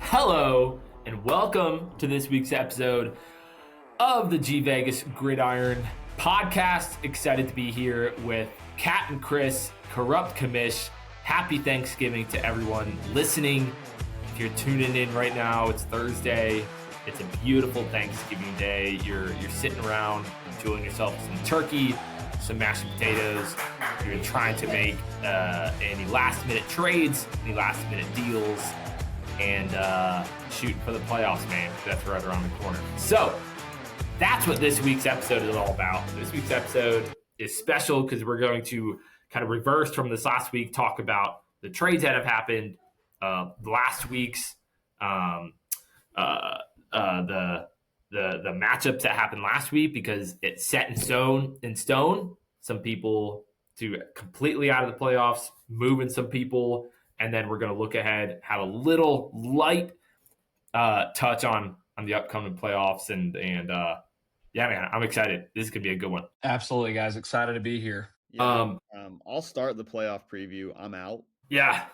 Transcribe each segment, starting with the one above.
Hello, and welcome to this week's episode of the Vegas Gridiron podcast. Excited to be here with Kat and Chris, Corrupt Commish. Happy Thanksgiving to everyone listening. If you're tuning in right now, it's Thursday. It's a beautiful Thanksgiving day. You're sitting around enjoying yourself some turkey, some mashed potatoes. You're trying to make any last-minute trades, any last-minute deals, and shooting for the playoffs, man. That's right around the corner. So that's what this week's episode is all about. This week's episode is special because we're going to kind of reverse from this last week, talk about the trades that have happened, last week's the matchups that happened last week, because it's set in stone. Some people to completely out of the playoffs, moving some people. And then we're going to look ahead, have a little light touch on the upcoming playoffs. And yeah, man, I'm excited. This is going to be a good one. Absolutely, guys. Excited to be here. Yeah, I'll start the playoff preview. I'm out. Yeah.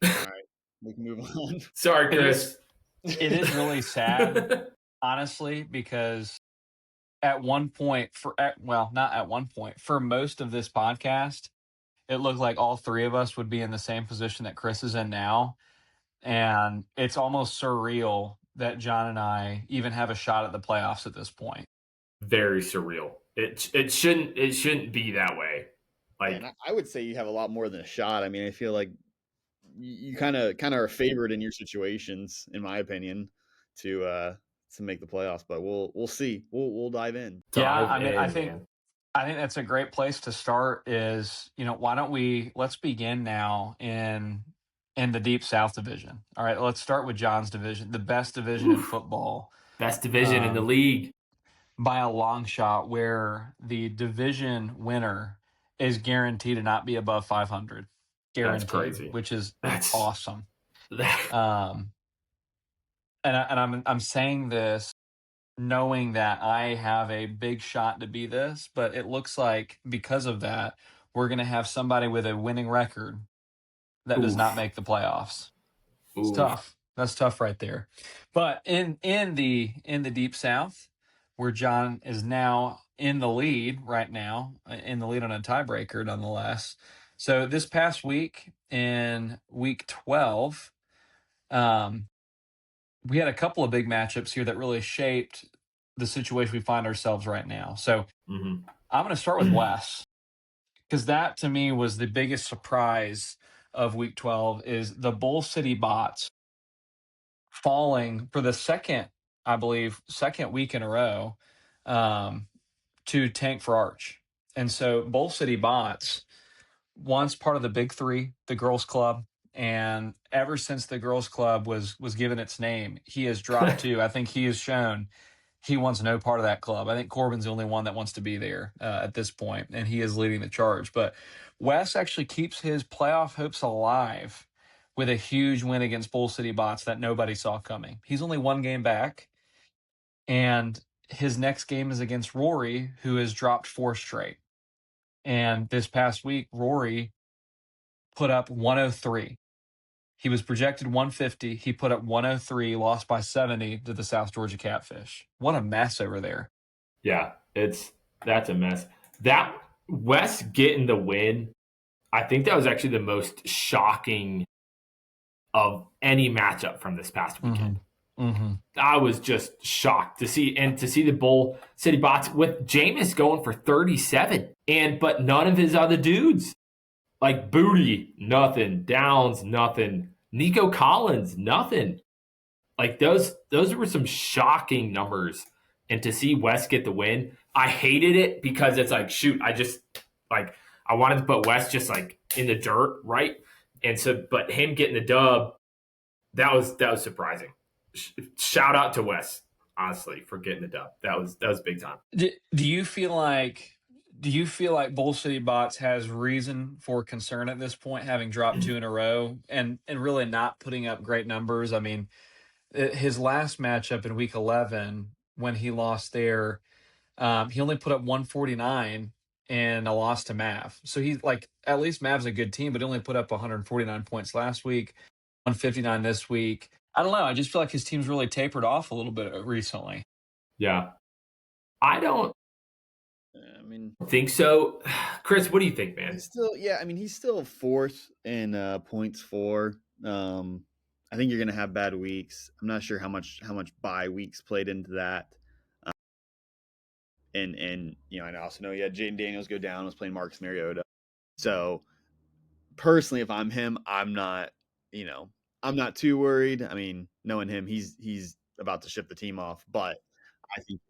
All right, we can move on. Sorry, Chris. It is really sad, honestly, because at one point, not at one point, for most of this podcast, it looked like all three of us would be in the same position that Chris is in now. And it's almost surreal that John and I even have a shot at the playoffs at this point. Very surreal. It shouldn't be that way. Like, Man, I would say you have a lot more than a shot. I mean, I feel like you kind of are favored in your situations, in my opinion, to make the playoffs. But we'll see. We'll dive in. Yeah, I mean, I think that's a great place to start. Is, why don't let's begin now in the Deep South Division. All right, let's start with John's division, the best division in football, best division in the league by a long shot, where the division winner is guaranteed to not be above 500. Guaranteed. That's crazy. Which is awesome. And I'm saying this knowing that I have a big shot to be this, but it looks like because of that, we're going to have somebody with a winning record that does not make the playoffs. It's tough. That's tough right there. But in the Deep South, where John is now in the lead right now, in the lead on a tiebreaker nonetheless. So this past week, in week 12, we had a couple of big matchups here that really shaped the situation we find ourselves right now. So I'm going to start with Wes, because that to me was the biggest surprise of week 12, is the Bull City Bots falling for the second week in a row to tank for Arch. And so Bull City Bots, once part of the Big Three, the girls club, and ever since the girls club was given its name, he has dropped to, I think he has shown he wants no part of that club. I think Corbin's the only one that wants to be there at this point, and he is leading the charge. But Wes actually keeps his playoff hopes alive with a huge win against Bull City Bots that nobody saw coming. He's only one game back, and his next game is against Rory, who has dropped 4 straight. And this past week, Rory put up 103. He was projected 150. He put up 103, lost by 70 to the South Georgia Catfish. What a mess over there. Yeah, that's a mess. That Wes getting the win, I think that was actually the most shocking of any matchup from this past weekend. I was just shocked to see the Bull City Bots with Jameis going for 37, but none of his other dudes, like Booty, nothing, Downs, nothing, Nico Collins, nothing. Like those were some shocking numbers. And to see Wes get the win, I hated it because it's like, shoot, I wanted to put Wes just like in the dirt, right? And so, but him getting the dub, that was surprising. Shout out to Wes, honestly, for getting the dub. That was big time. Do you feel like Bull City Bots has reason for concern at this point, having dropped 2 in a row and really not putting up great numbers? I mean, his last matchup in week 11, when he lost there, he only put up 149 and a loss to Mav. So he's like, at least Mav's a good team, but he only put up 149 points last week, 159 this week. I don't know. I just feel like his team's really tapered off a little bit recently. Yeah. I don't I mean, think so. Chris, what do you think, man? He's still fourth in points for. I think you're gonna have bad weeks. I'm not sure how much bye weeks played into that. And I also know you had Jaden Daniels go down. Was playing Marcus Mariota. So personally, if I'm him, I'm not too worried. I mean, knowing him, he's about to ship the team off, but I think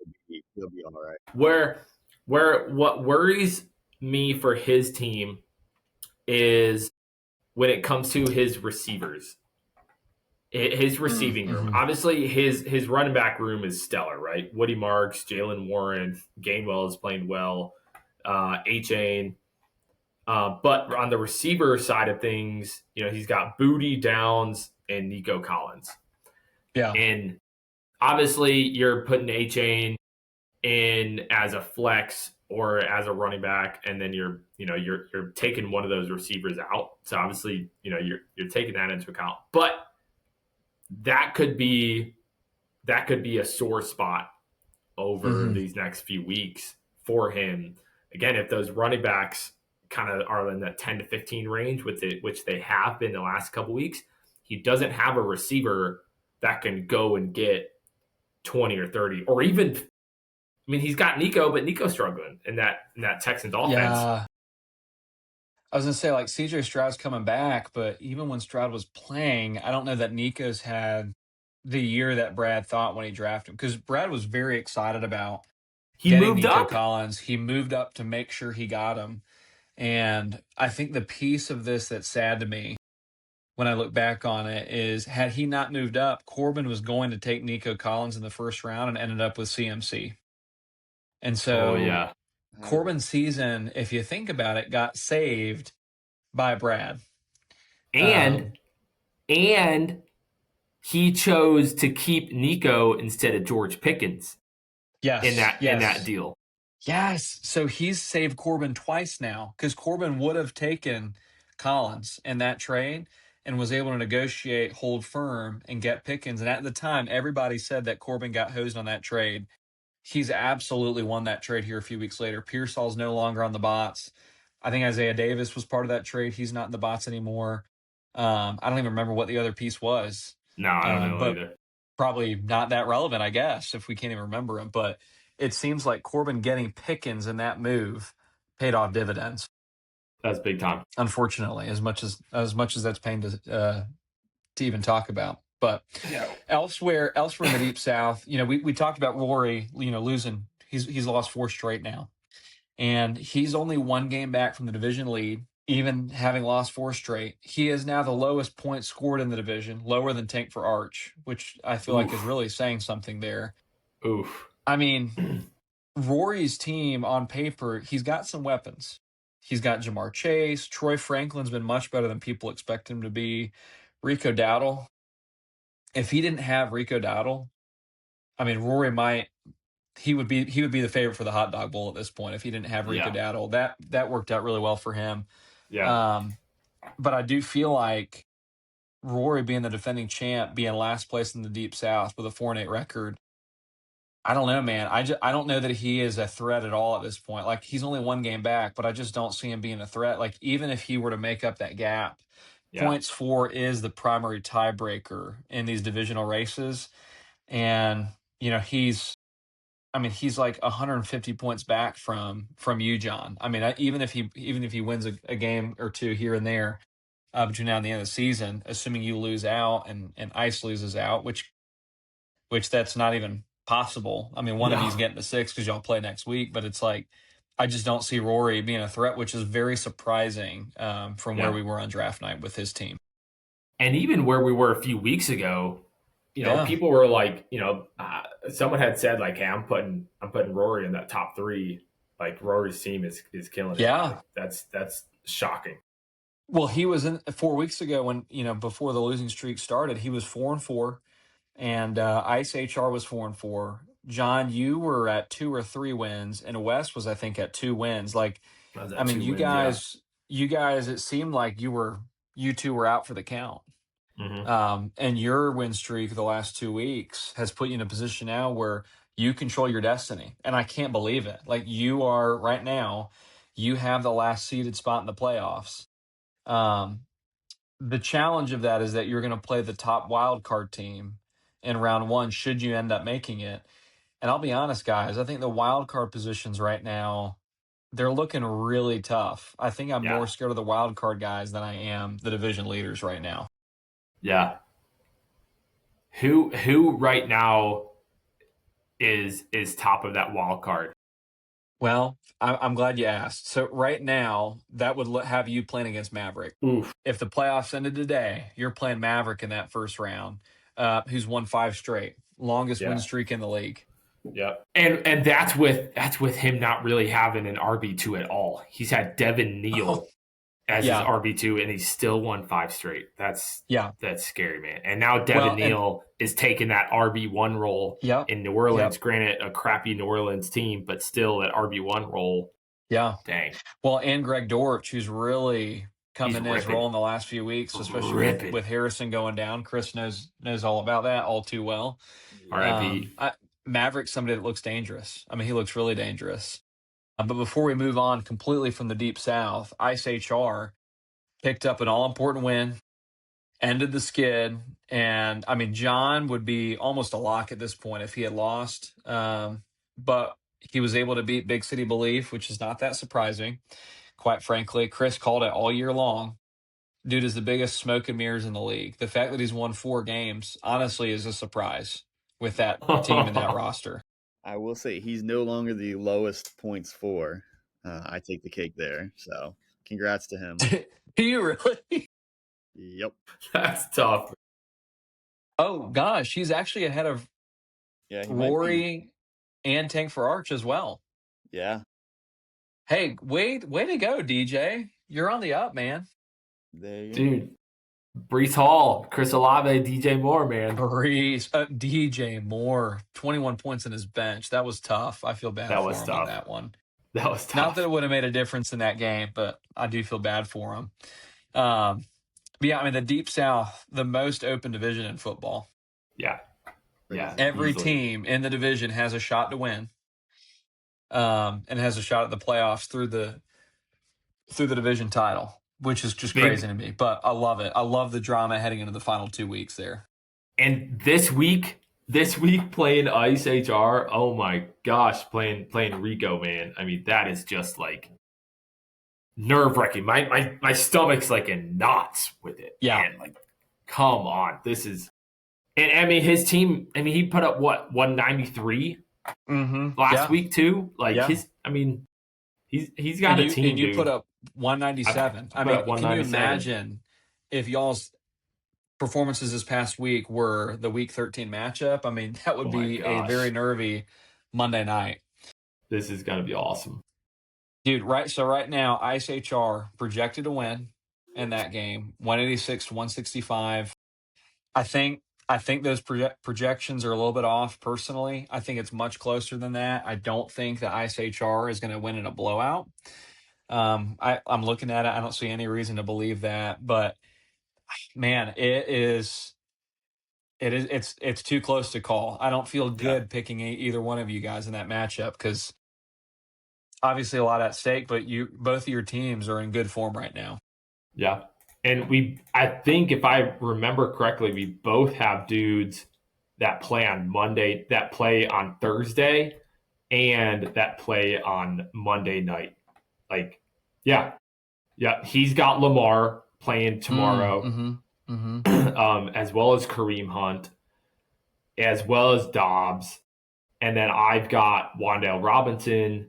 he'll be all right. Where what worries me for his team is when it comes to his receivers. His receiving room. Obviously, his running back room is stellar, right? Woody Marks, Jalen Warren, Gainwell is playing well, Achane. But on the receiver side of things, he's got Booty, Downs, and Nico Collins. Yeah. And obviously, you're putting Achane in as a flex or as a running back, and then you're taking one of those receivers out. So obviously, you're taking that into account. But that could be a sore spot over these next few weeks for him. Again, if those running backs kind of are in that 10 to 15 range, which they have been the last couple weeks, he doesn't have a receiver that can go and get 20 or 30 or even. I mean, he's got Nico, but Nico's struggling in that Texans offense. Yeah. I was going to say, like, CJ Stroud's coming back, but even when Stroud was playing, I don't know that Nico's had the year that Brad thought when he drafted him, because Brad was very excited about getting Nico Collins. He moved up to make sure he got him. And I think the piece of this that's sad to me when I look back on it is, had he not moved up, Corbin was going to take Nico Collins in the first round and ended up with CMC. And so Corbin's season, if you think about it, got saved by Brad. And he chose to keep Nico instead of George Pickens. Yes. In that deal. Yes. So he's saved Corbin twice now, because Corbin would have taken Collins in that trade and was able to negotiate, hold firm, and get Pickens. And at the time, everybody said that Corbin got hosed on that trade. He's absolutely won that trade here a few weeks later. Pearsall's no longer on the bots. I think Isaiah Davis was part of that trade. He's not in the bots anymore. I don't even remember what the other piece was. No, I don't know either. Probably not that relevant, I guess, if we can't even remember him. But it seems like Corbin getting Pickens in that move paid off dividends. That's big time. Unfortunately, as much as that's pain to even talk about. But elsewhere in the Deep South, we talked about Rory, losing. He's lost 4 straight now. And he's only 1 game back from the division lead, even having lost 4 straight. He is now the lowest points scored in the division, lower than Tank for Arch, which I feel like is really saying something there. Oof. I mean, Rory's team on paper, he's got some weapons. He's got Jamar Chase. Troy Franklin's been much better than people expect him to be. Rico Dowdle. If he didn't have Rico Dowdle, I mean, Rory he would be the favorite for the hot dog bowl at this point if he didn't have Rico Dowdle. That worked out really well for him. Yeah. But I do feel like Rory, being the defending champ, being last place in the Deep South with a 4-8 record, I don't know, man. I don't know that he is a threat at all at this point. Like, he's only 1 game back, but I just don't see him being a threat. Like, even if he were to make up that gap, points for is the primary tiebreaker in these divisional races. And, he's like 150 points back from you, John. I mean, even if he wins a game or 2 here and there between now and the end of the season, assuming you lose out and Ice loses out, which that's not even possible. I mean, one of you's getting to 6 because y'all play next week, but it's like, I just don't see Rory being a threat, which is very surprising from where we were on draft night with his team. And even where we were a few weeks ago, people were like, someone had said like, hey, I'm putting Rory in that top 3. Like, Rory's team is killing it. Yeah. Like, that's shocking. Well, he was in 4 weeks ago when, before the losing streak started, he was 4-4, and Ice HR was 4-4. John, you were at 2 or 3 wins, and Wes was, I think, at 2 wins. Like, you guys, it seemed like you 2 were out for the count. And your win streak of the last 2 weeks has put you in a position now where you control your destiny. And I can't believe it. Like, you are right now, you have the last seeded spot in the playoffs. The challenge of that is that you're going to play the top wild card team in round one, should you end up making it. And I'll be honest, guys, I think the wild card positions right now, they're looking really tough. I think I'm more scared of the wild card guys than I am the division leaders right now. Yeah. Who right now is top of that wild card? Well, I'm glad you asked. So right now, that would have you playing against Maverick. Oof. If the playoffs ended today, you're playing Maverick in that first round, who's won 5 straight, longest win streak in the league. Yep. And that's with him not really having an RB2 at all. He's had Devin Neal as his RB2, and he's still won 5 straight. That's scary, man. And now Devin Neal is taking that RB1 role in New Orleans. Granted, a crappy New Orleans team, but still that RB1 role. Yeah. Dang. Well, and Greg Dortch, who's really come in his role in the last few weeks, especially with Harrison going down. Chris knows all about that all too well. Maverick's somebody that looks dangerous. I mean, he looks really dangerous. But before we move on completely from the Deep South, Ice HR picked up an all-important win, ended the skid, and, I mean, John would be almost a lock at this point if he had lost. But he was able to beat Big City Belief, which is not that surprising, quite frankly. Chris called it all year long. Dude is the biggest smoke and mirrors in the league. The fact that he's won 4 games, honestly, is a surprise with that team and that roster. I will say he's no longer the lowest points for. I take the cake there. So congrats to him. Do you really? Yep. That's tough. Oh, gosh. He's actually ahead of Rory and Tank for Arch as well. Yeah. Hey, way to go, DJ. You're on the up, man. Dude. Brees Hall, Chris Olave, DJ Moore, man. DJ Moore, 21 points in his bench. That was tough. I feel bad for him on that one. That was tough. Not that it would have made a difference in that game, but I do feel bad for him. But yeah, I mean, the Deep South, the most open division in football. Yeah. Every team in the division has a shot to win, and has a shot at the playoffs through the division title, which is just crazy to me. But I love it. I love the drama heading into the final 2 weeks there. And this week playing Ice HR, oh my gosh, playing Rico, man. I mean, that is just like nerve-wracking. My stomach's like in knots with it. Yeah. Man, like, come on. This is – and, I mean, his team – I mean, he put up, what, 193 last week too? Like, he's got a team, and you put up 197. I mean, can you imagine if y'all's performances this past week were the Week 13 matchup? I mean, that would be a very nervy Monday night. This is going to be awesome. Dude, right now, Ice HR projected to win in that game, 186 to 165. I think those projections are a little bit off personally. I think it's much closer than that. I don't think that Ice HR is going to win in a blowout. I'm looking at it. I don't see any reason to believe that, but man, it's too close to call. I don't feel good picking either one of you guys in that matchup because obviously a lot at stake, but both of your teams are in good form right now. Yeah. And I think if I remember correctly, we both have dudes that play on Monday, that play on Thursday, and that play on Monday night. Like, yeah. He's got Lamar playing tomorrow, as well as Kareem Hunt, as well as Dobbs. And then I've got Wan'Dale Robinson,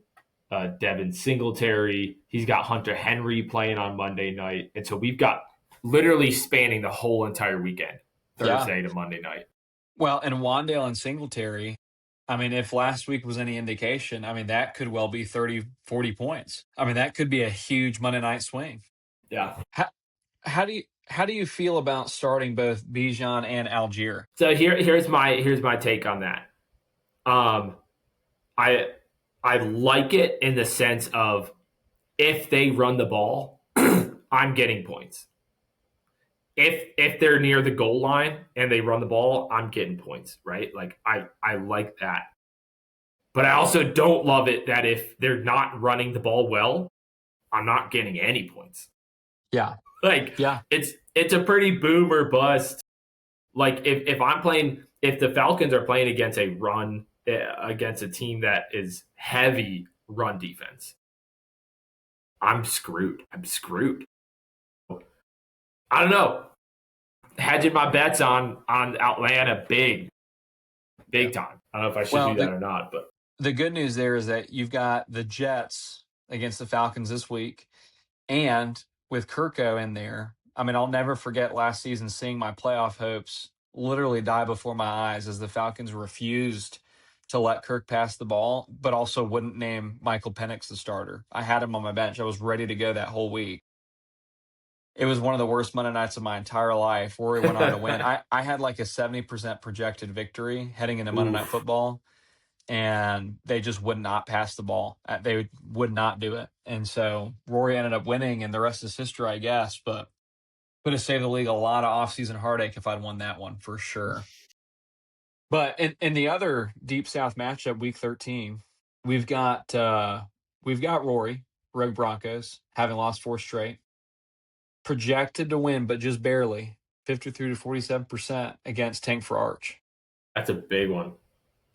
Devin Singletary. He's got Hunter Henry playing on Monday night. And so we've got literally spanning the whole entire weekend, Thursday to Monday night. Well, and Wan'Dale and Singletary, I mean, if last week was any indication, I mean, that could well be 30, 40 points. I mean, that could be a huge Monday night swing. Yeah. How do you feel about starting both Bijan and Algier? So here's my take on that. I like it in the sense of if they run the ball, I'm getting points. if they're near the goal line and they run the ball, I'm getting points, right? Like I like that. But I also don't love it that if they're not running the ball well, I'm not getting any points. Yeah. Like Yeah. it's a pretty boom or bust. Like if the Falcons are playing against against a team that is heavy run defense, I'm screwed. I don't know. Hedging my bets on Atlanta big time. I don't know if I should do that or not, but the good news there is that you've got the Jets against the Falcons this week, and with Kirko in there, I mean, I'll never forget last season seeing my playoff hopes literally die before my eyes as the Falcons refused to let Kirk pass the ball, but also wouldn't name Michael Penix the starter. I had him on my bench. I was ready to go that whole week. It was one of the worst Monday nights of my entire life. Rory went on to win. I had like a 70% projected victory heading into Monday Night Football, and they just would not pass the ball. They would not do it. And so Rory ended up winning, and the rest is history, I guess. But could have saved the league a lot of offseason heartache if I'd won that one for sure. But in the other Deep South matchup, Week 13, we've got Rory, Rogue Broncos, having lost 4 straight, projected to win, but just barely, 53 to 47% against Tank for Arch. That's a big one.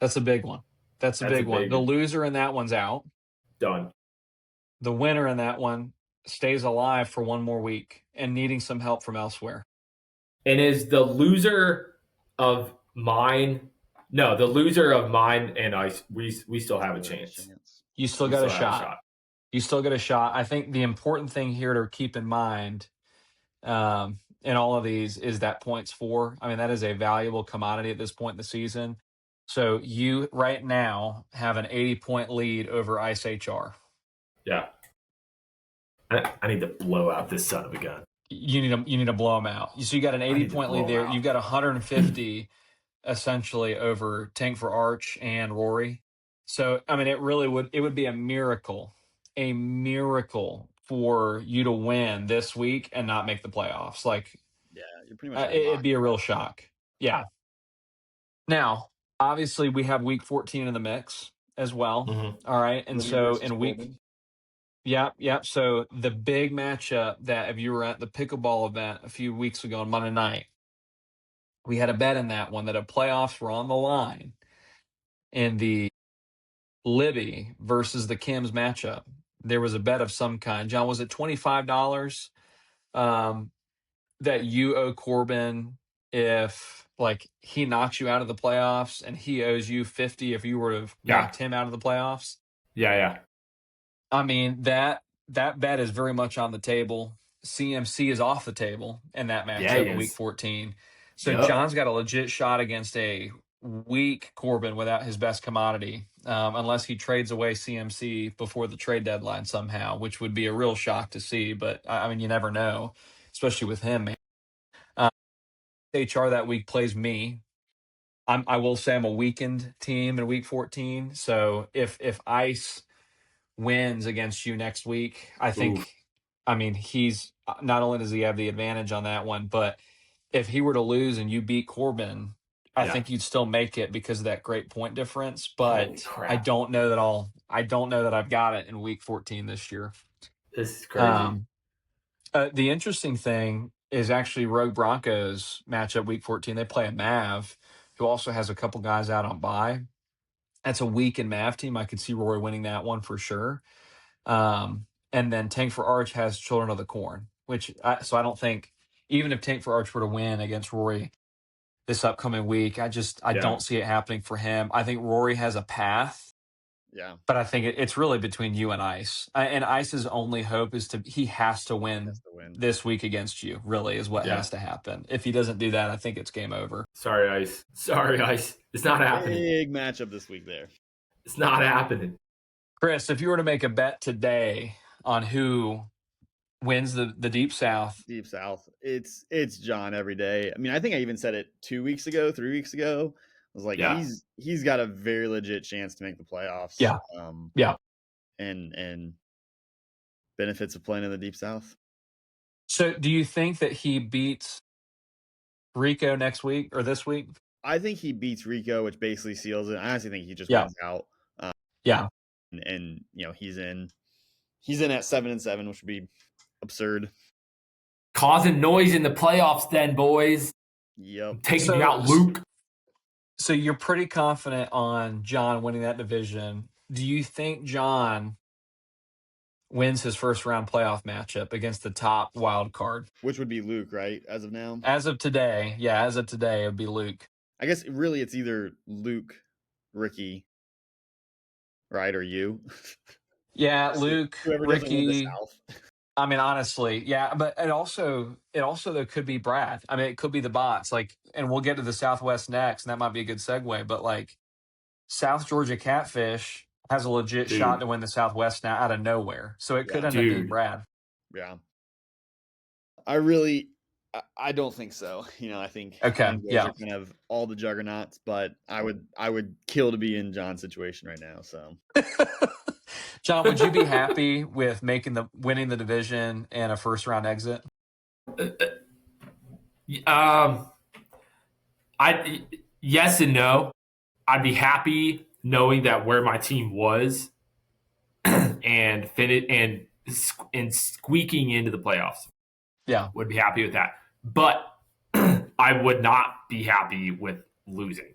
That's a big one. The loser in that one's out. Done. The winner in that one stays alive for one more week and needing some help from elsewhere. And is the loser of mine? No, the loser of mine and Ice, we still have a chance. You still got a shot. You still get a shot. I think the important thing here to keep in mind in all of these is that points for. I mean, that is a valuable commodity at this point in the season. So you right now have an 80-point lead over Ice HR. Yeah. I need to blow out this son of a gun. You need to blow them out. So you got an 80-point lead there. You've got 150 essentially over Tank for Arch and Rory. So I mean, it would be a miracle for you to win this week and not make the playoffs. Like, yeah, you're pretty much. It'd be a real shock. Yeah. Now, obviously, we have Week 14 in the mix as well. Mm-hmm. All right, and so in week. Yep. So the big matchup that if you were at the pickleball event a few weeks ago on Monday night, we had a bet in that one that if playoffs were on the line in the Libby versus the Kims matchup, there was a bet of some kind. John, was it $25 that you owe Corbin if like he knocks you out of the playoffs, and he owes you $50 if you were to have knocked him out of the playoffs? Yeah. I mean, that bet is very much on the table. CMC is off the table in that matchup in Week 14. So John's got a legit shot against a weak Corbin without his best commodity, unless he trades away CMC before the trade deadline somehow, which would be a real shock to see. But, I mean, you never know, especially with him. HR that week plays me. I will say I'm a weakened team in Week 14. So if Ice wins against you next week, I think, I mean, he's not only does he have the advantage on that one, but if he were to lose and you beat Corbin, I think you'd still make it because of that great point difference. But I don't know that I've got it in Week 14 this year. This is crazy. The interesting thing is actually Rogue Broncos matchup Week 14. They play a Mav who also has a couple guys out on bye. That's a weakened Mav team. I could see Rory winning that one for sure. And then Tank for Arch has Children of the Corn, so I don't think, even if Tank for Arch were to win against Rory this upcoming week, I don't see it happening for him. I think Rory has a path. Yeah. But I think it's really between you and Ice. And Ice's only hope is he has to win this week against you, really, is what has to happen. If he doesn't do that, I think it's game over. Sorry, Ice. It's not happening. Big matchup this week there. It's not happening. Chris, if you were to make a bet today on who wins the Deep South. Deep South. It's John every day. I mean, I think I even said it 3 weeks ago. I was like, he's got a very legit chance to make the playoffs. Yeah. And benefits of playing in the Deep South. So do you think that he beats Rico next week or this week? I think he beats Rico, which basically seals it. I honestly think he just Yeah. wins out. Yeah. And he's in at 7-7, which would be absurd. Causing noise in the playoffs, then, boys. Yep. I'm taking you out, Luke. So you're pretty confident on John winning that division. Do you think John wins his first round playoff matchup against the top wild card? Which would be Luke, right? As of now? As of today, it would be Luke. I guess really it's either Luke, Ricky, right, or you. Yeah, Luke, Whoever doesn't win the Ricky. South. I mean, honestly, yeah, but it also though could be Brad. I mean, it could be the bots. And we'll get to the Southwest next, and that might be a good segue. But South Georgia Catfish has a legit shot to win the Southwest now out of nowhere, so it could end up being Brad. Yeah, I don't think so. I think those are kind of all the juggernauts, but I would kill to be in John's situation right now. So. John, would you be happy with winning the division and a first round exit? Yes and no. I'd be happy knowing that where my team was and squeaking into the playoffs. Yeah, would be happy with that. But I would not be happy with losing.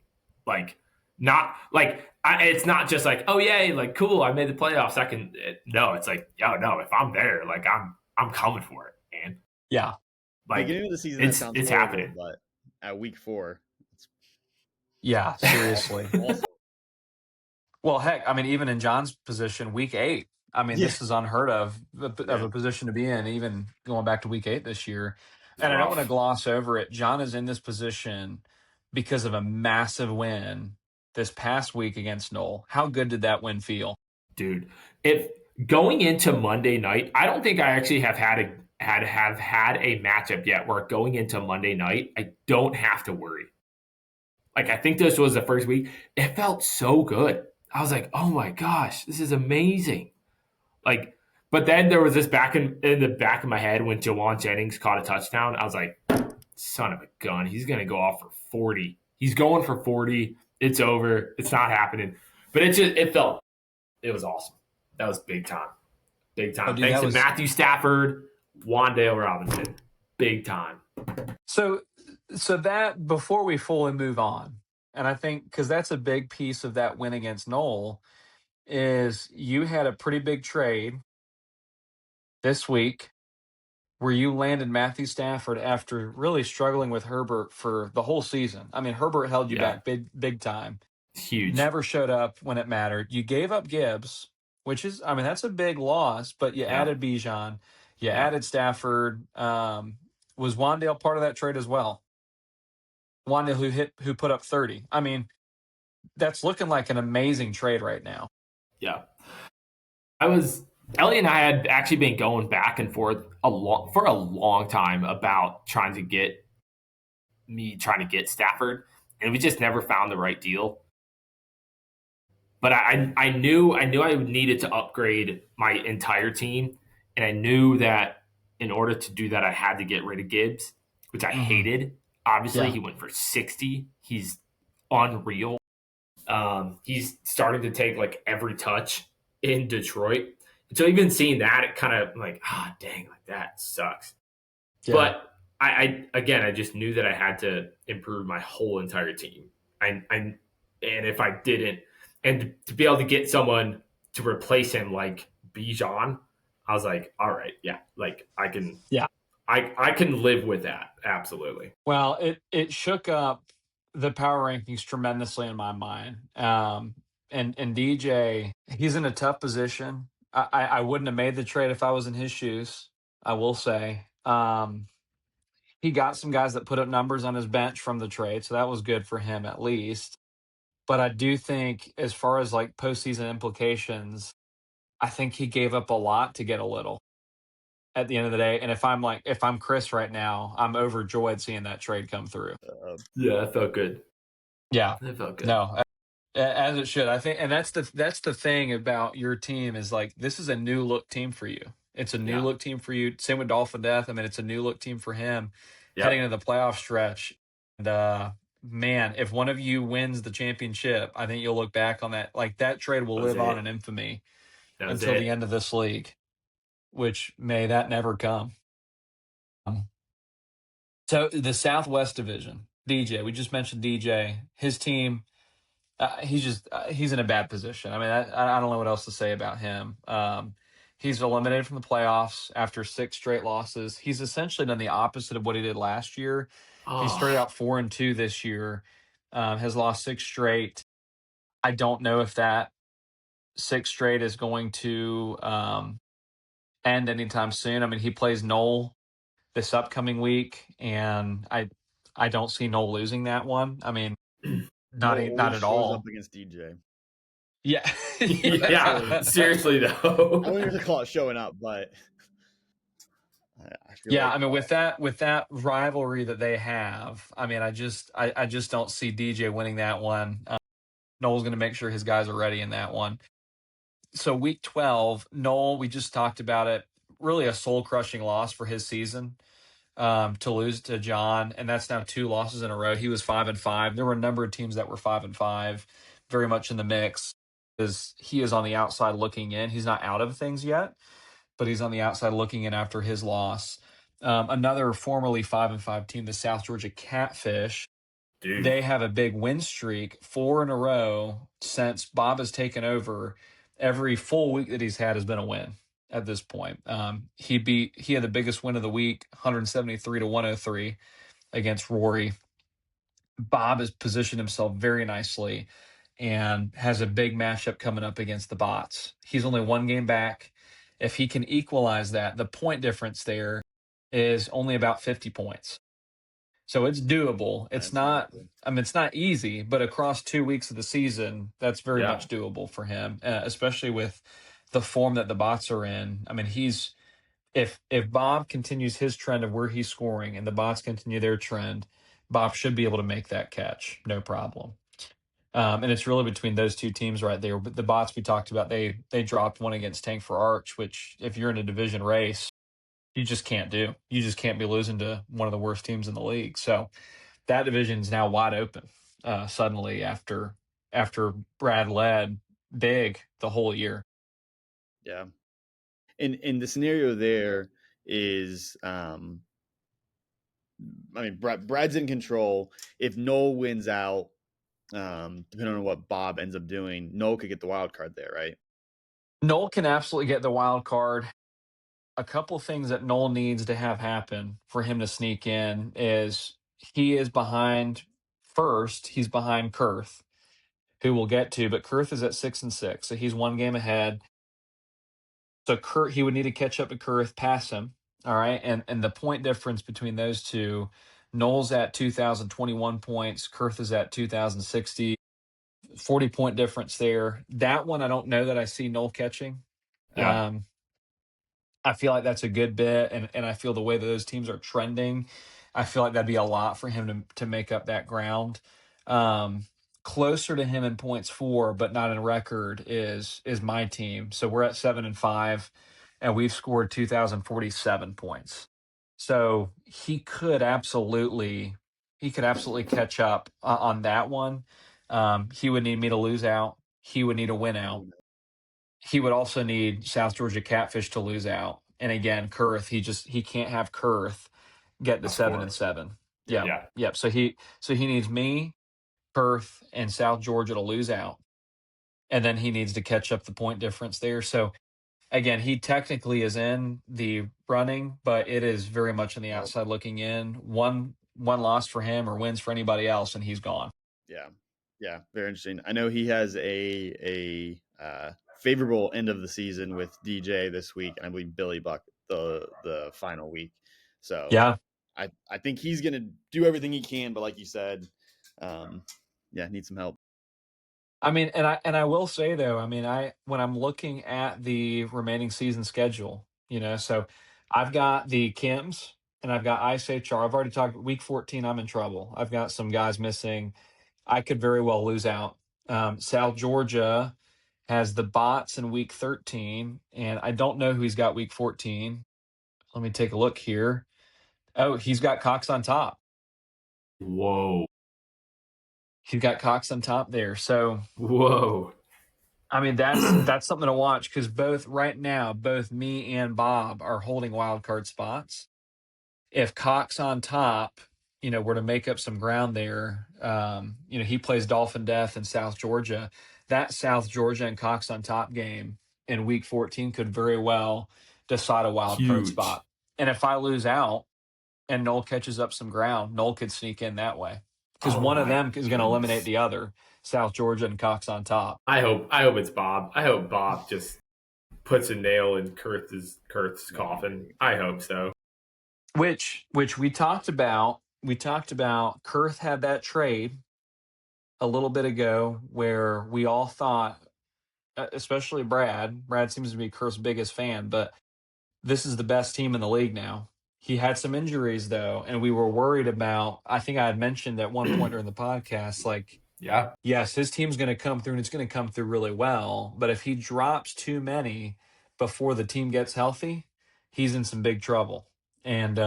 It's not just oh yay, cool, I made the playoffs. No, it's no, if I'm there, I'm coming for it, man. Yeah. Beginning of the season, it's horrible, happening. But at week 4, yeah, seriously. Well, heck, I mean, even in John's position, week 8. I mean, this is unheard of a position to be in, even going back to week 8 this year. And I don't want to gloss over it. John is in this position because of a massive win this past week against Knoll. How good did that win feel? Dude, if going into Monday night, I don't think I actually have had a matchup yet where going into Monday night, I don't have to worry. I think this was the first week. It felt so good. I was like, oh my gosh, this is amazing. But then there was this back in the back of my head when Jawan Jennings caught a touchdown. I was like, son of a gun. He's going to go off for 40. He's going for 40. It's over. It's not happening. But it was awesome. That was big time. Big time. Thanks to Matthew Stafford, Wandale Robinson. Big time. So that, before we fully move on, and I think because that's a big piece of that win against Knoll, is you had a pretty big trade this week where you landed Matthew Stafford after really struggling with Herbert for the whole season. I mean, Herbert held you back big time. Huge. Never showed up when it mattered. You gave up Gibbs, which is, I mean, that's a big loss, but you added Bijan. You added Stafford. Was Wandale part of that trade as well? Wandale who put up 30. I mean, that's looking like an amazing trade right now. Yeah. Ellie and I had actually been going back and forth for a long time about trying to get Stafford, and we just never found the right deal. But I knew I needed to upgrade my entire team, and I knew that in order to do that, I had to get rid of Gibbs, which I hated. Obviously, he went for 60. He's unreal. He's starting to take every touch in Detroit. And so even seeing that, it kind of dang, that sucks. Yeah. But I just knew that I had to improve my whole entire team. And if I didn't, and to be able to get someone to replace him like Bijan, I was like, all right, I can. Yeah. I can live with that. Absolutely. Well, it shook up the power rankings tremendously in my mind. And DJ, he's in a tough position. I wouldn't have made the trade if I was in his shoes, I will say. He got some guys that put up numbers on his bench from the trade, so that was good for him at least. But I do think, as far as postseason implications, I think he gave up a lot to get a little at the end of the day. And if I'm Chris right now, I'm overjoyed seeing that trade come through. Yeah, it felt good. Yeah, it felt good. No, as it should. I think, and that's the thing about your team is this is a new look team for you. It's a new look team for you. Same with Dolphin Death. I mean, it's a new look team for him heading into the playoff stretch. And man, if one of you wins the championship, I think you'll look back on that. Like, that trade will live on in infamy until the end of this league, which may that never come. So the Southwest Division, DJ, we just mentioned DJ. His team, he's in a bad position. I mean, I don't know what else to say about him. He's eliminated from the playoffs after 6 straight losses. He's essentially done the opposite of what he did last year. He started out 4-2 this year, has lost 6 straight. I don't know if that 6 straight is going to end anytime soon. I mean, he plays Noel this upcoming week, and I don't see Noel losing that one. I mean, not at all. Up against DJ. Yeah. Yeah. Seriously though. I wouldn't even call it showing up, but I mean, with that rivalry that they have, I mean, I just don't see DJ winning that one. Noel's going to make sure his guys are ready in that one. So week 12, Noel, we just talked about it, really a soul-crushing loss for his season, to lose to John, and that's now 2 losses in a row. He was 5-5. There were a number of teams that were 5-5, very much in the mix. He is on the outside looking in. He's not out of things yet, but he's on the outside looking in after his loss. Another formerly 5-5 team, the South Georgia Catfish, Dude. They have a big win streak, 4 in a row since Bob has taken over. Every full week that he's had has been a win at this point. He had the biggest win of the week, 173-103 against Rory. Bob has positioned himself very nicely and has a big matchup coming up against the Bots. He's only 1 game back. If he can equalize that, the point difference there is only about 50 points. So it's doable. It's not easy, but across 2 weeks of the season, that's very much doable for him, especially with the form that the Bots are in. I mean, if Bob continues his trend of where he's scoring and the Bots continue their trend, Bob should be able to make that catch, no problem. And it's really between those 2 teams right there. But the Bots we talked about, they dropped one against Tank for Arch, which if you're in a division race, you just can't do. You just can't be losing to one of the worst teams in the league. So that division is now wide open suddenly after Brad led big the whole year. Yeah. And the scenario there is, I mean, Brad's in control. If Noel wins out, depending on what Bob ends up doing, Noel could get the wild card there, right? Noel can absolutely get the wild card. A couple things that Noel needs to have happen for him to sneak in is he is behind first. He's behind Kurth, who we'll get to, but Kurth is at 6-6, so he's 1 game ahead. So he would need to catch up to Kurth, pass him. All right. And the point difference between those two, Noel's at 2,021 points, Kurth is at 2,060, 40-point difference there. That one, I don't know that I see Noel catching. Yeah. I feel like that's a good bit, and I feel the way that those teams are trending, I feel like that'd be a lot for him to make up that ground. Closer to him in points for, but not in record, is my team. So we're at 7-5, and we've scored 2,047 points. So he could absolutely catch up on that one. He would need me to lose out. He would need a win out. He would also need South Georgia Catfish to lose out. And again, Kurth, he can't have Kurth get to 7-7. Yeah. Yep. So he needs me, Kurth, and South Georgia to lose out. And then he needs to catch up the point difference there. So again, he technically is in the running, but it is very much on the outside looking in. One loss for him or wins for anybody else, and he's gone. Yeah. Yeah. Very interesting. I know he has a favorable end of the season with DJ this week, and I believe Billy Buck the final week. So yeah, I think he's gonna do everything he can, but like you said, need some help. I mean, and I will say though, I mean, when I'm looking at the remaining season schedule, so I've got the Kims and I've got ICHR. I've already talked week 14. I'm in trouble. I've got some guys missing. I could very well lose out. South Georgia has the Bots in week 13, and I don't know who he's got week 14. Let me take a look here. Oh, he's got Cox on top. Whoa. He's got Cox on top there. So, whoa. I mean, that's something to watch because both me and Bob are holding wild card spots. If Cox on top, were to make up some ground there, he plays Dolphin Death in South Georgia. That South Georgia and Cox on top game in Week 14 could very well decide a wild card spot. And if I lose out and Noel catches up some ground, Noel could sneak in that way because one of them is going to eliminate the other. South Georgia and Cox on top. I hope it's Bob. I hope Bob just puts a nail in Kurth's coffin. I hope so. Which we talked about. We talked about Kurth had that trade a little bit ago where we all thought, especially Brad seems to be Kurth's biggest fan, but this is the best team in the league now. He had some injuries though, and we were worried about, I think I had mentioned at one point during the podcast, yes, his team's going to come through and it's going to come through really well, but if he drops too many before the team gets healthy, he's in some big trouble. And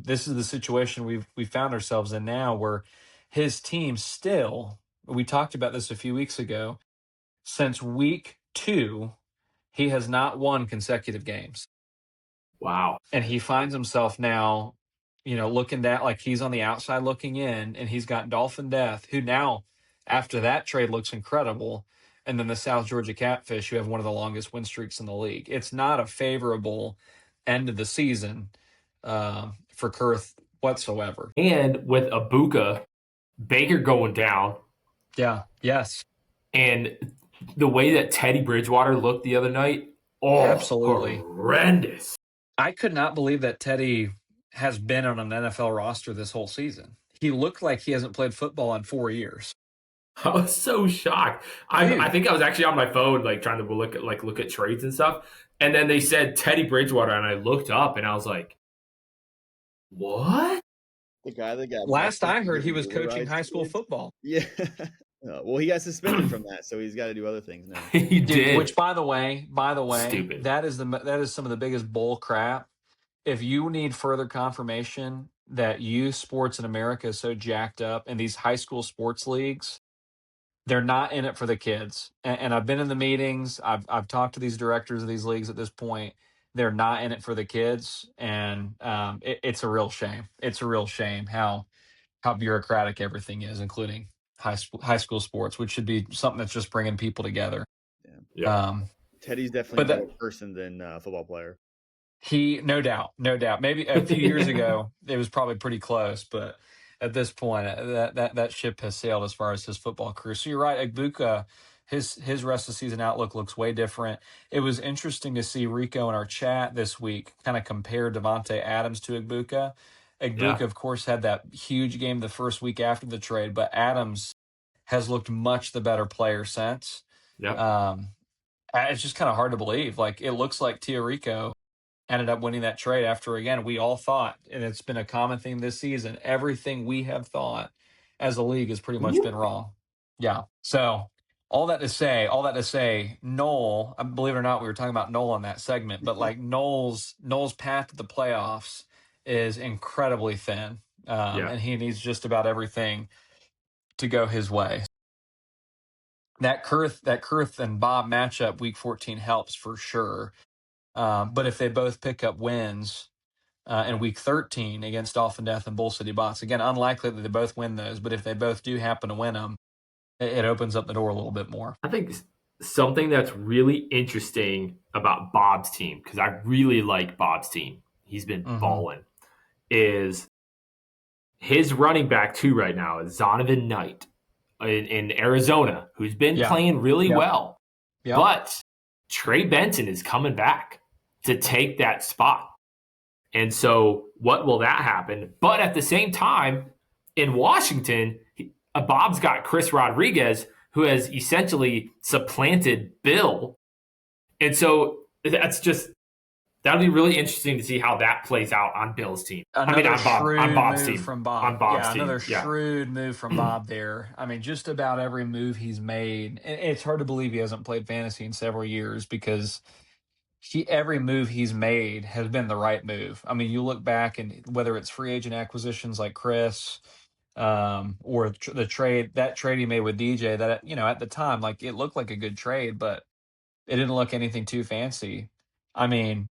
this is the situation we found ourselves in now where his team still, we talked about this a few weeks ago, since week 2, he has not won consecutive games. Wow. And he finds himself now, looking at like he's on the outside looking in, and he's got Dolphin Death, who now, after that trade, looks incredible. And then the South Georgia Catfish, who have one of the longest win streaks in the league. It's not a favorable end of the season for Kurth whatsoever. And with Ibuka, Baker going down. Yeah, yes. And the way that Teddy Bridgewater looked the other night, absolutely horrendous. I could not believe that Teddy has been on an NFL roster this whole season. He looked like he hasn't played football in 4 years. I was so shocked. I think I was actually on my phone, trying to look at trades and stuff. And then they said Teddy Bridgewater, and I looked up and I was like, what? The guy that got last I heard, he was coaching high school football. Yeah. Well, he got suspended from that, so he's got to do other things now. He did. Which, by the way, stupid. That is some of the biggest bull crap. If you need further confirmation that youth sports in America is so jacked up, and these high school sports leagues, they're not in it for the kids. And I've been in the meetings. I've talked to these directors of these leagues at this point. They're not in it for the kids, and it's a real shame. It's a real shame how bureaucratic everything is, including high school sports, which should be something that's just bringing people together. Yeah. Teddy's definitely a better person than a football player. He, no doubt. Maybe a few years ago, it was probably pretty close, but at this point, that ship has sailed as far as his football career. So you're right, Ibuka, his rest of the season outlook looks way different. It was interesting to see Rico in our chat this week kind of compare Devontae Adams to Ibuka. Ibuka, of course, had that huge game the first week after the trade, but Adams has looked much the better player since. It's just kind of hard to believe. It looks like Rico ended up winning that trade after, again, we all thought, and it's been a common theme this season, everything we have thought as a league has pretty much been wrong. Yeah. So all that to say, Noel, believe it or not, we were talking about Noel on that segment, but Noel's path to the playoffs is incredibly thin. And he needs just about everything to go his way. That Kurth and Bob matchup week 14 helps for sure. But if they both pick up wins in week 13 against Dolphin Death and Bull City Bots, again, unlikely that they both win those, but if they both do happen to win them, it opens up the door a little bit more. I think something that's really interesting about Bob's team, because I really like Bob's team, he's been balling, is his running back too right now is Zonovan Knight in Arizona, who's been playing really well. But Trey Benson is coming back to take that spot. And so what will that happen? But at the same time, in Washington, Bob's got Chris Rodriguez, who has essentially supplanted Bill. And so that'll be really interesting to see how that plays out on Bill's team. On Bob's team. From Bob. On Bob's team. Another shrewd move from Bob there. I mean, just about every move he's made. It's hard to believe he hasn't played fantasy in several years because every move he's made has been the right move. I mean, you look back and whether it's free agent acquisitions like Chris, or the trade he made with DJ that, at the time, like, it looked like a good trade, but it didn't look anything too fancy. I mean,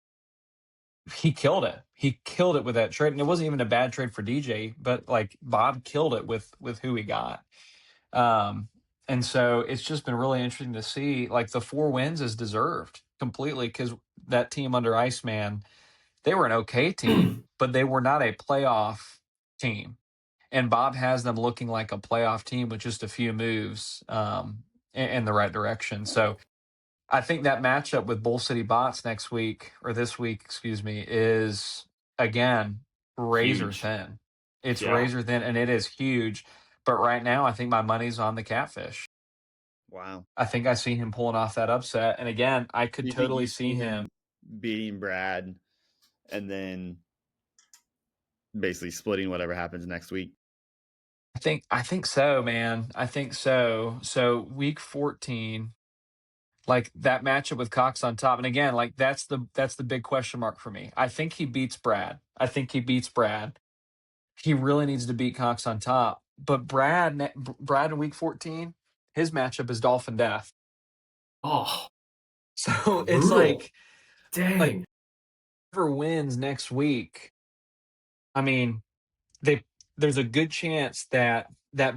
he killed it. He killed it with that trade. And it wasn't even a bad trade for DJ, but like Bob killed it with who he got. And so it's just been really interesting to see, like, the 4 wins is deserved completely, because that team under Iceman, they were an okay team, but they were not a playoff team. And Bob has them looking like a playoff team with just a few moves in the right direction. So I think that matchup with Bull City Bots next week, or this week, excuse me, is, again, razor Huge. thin. It's Yeah. razor thin, and it is huge. But right now, I think my money's on the Catfish. Wow. I think I see him pulling off that upset. And again, I could totally see him beating Brad and then basically splitting whatever happens next week. I think so, man. I think so. So week 14, like, that matchup with Cox on top. And again, like, that's the big question mark for me. I think he beats Brad. He really needs to beat Cox on top. But Brad in week 14, his matchup is Dolphin Death. Oh, so brutal. It's like, dang, whoever wins next week, I mean, there's a good chance that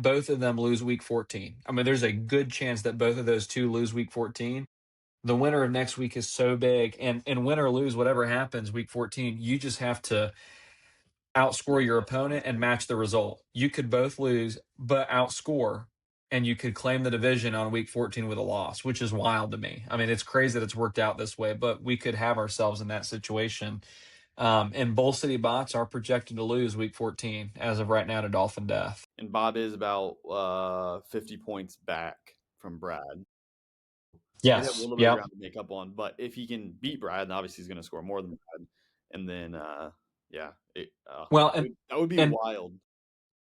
both of them lose week 14. I mean, there's a good chance that both of those two lose week 14. The winner of next week is so big, and win or lose, whatever happens week 14, you just have to outscore your opponent and match the result. You could both lose, but outscore, and you could claim the division on week 14 with a loss, which is wild to me. I mean, it's crazy that it's worked out this way, but we could have ourselves in that situation. And Bull City Bots are projected to lose week 14 as of right now to Dolphin Death. And Bob is about 50 points back from Brad. Yes. They have a little bit of ground to make up on, but if he can beat Brad, then obviously he's going to score more than Brad. And then, that would be wild.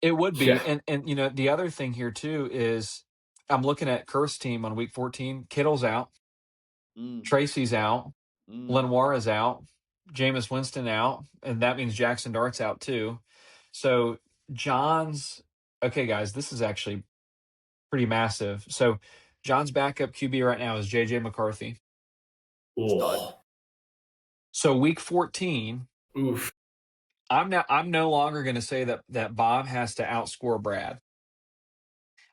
It would be. Yeah. And the other thing here too is, I'm looking at Kurt's team on week 14. Kittle's out. Tracy's out. Lenoir is out. Jameis Winston out. And that means Jackson Dart's out too. So okay, guys, this is actually pretty massive. So John's backup QB right now is JJ McCarthy. Oh. So week 14, oof. I'm no longer going to say that Bob has to outscore Brad.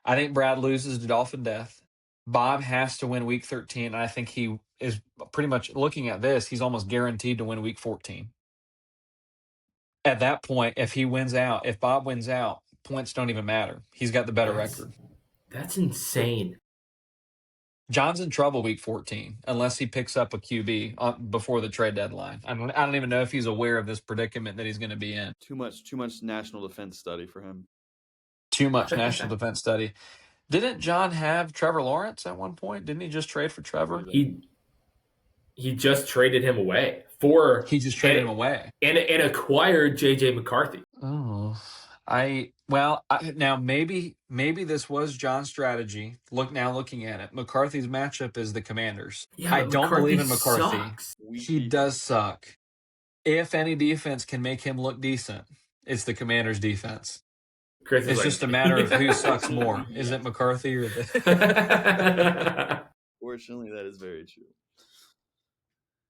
I think Brad loses to Dolphin Death. Bob has to win week 13. And I think he is pretty much, looking at this, he's almost guaranteed to win week 14. At that point, if Bob wins out, points don't even matter. He's got the better record. That's insane. John's in trouble week 14 unless he picks up a QB before the trade deadline. I don't even know if he's aware of this predicament that he's going to be in. Too much national defense study for him. Too much national defense study. Didn't John have Trevor Lawrence at one point? Didn't he just trade for Trevor? He just traded him away and acquired JJ McCarthy. Oh, now maybe this was John's strategy. Looking at it, McCarthy's matchup is the Commanders. Yeah, I don't believe in McCarthy. Sucks. He does suck. If any defense can make him look decent, it's the Commanders' defense. It's just a matter of who sucks more. Is it McCarthy or Fortunately, that is very true.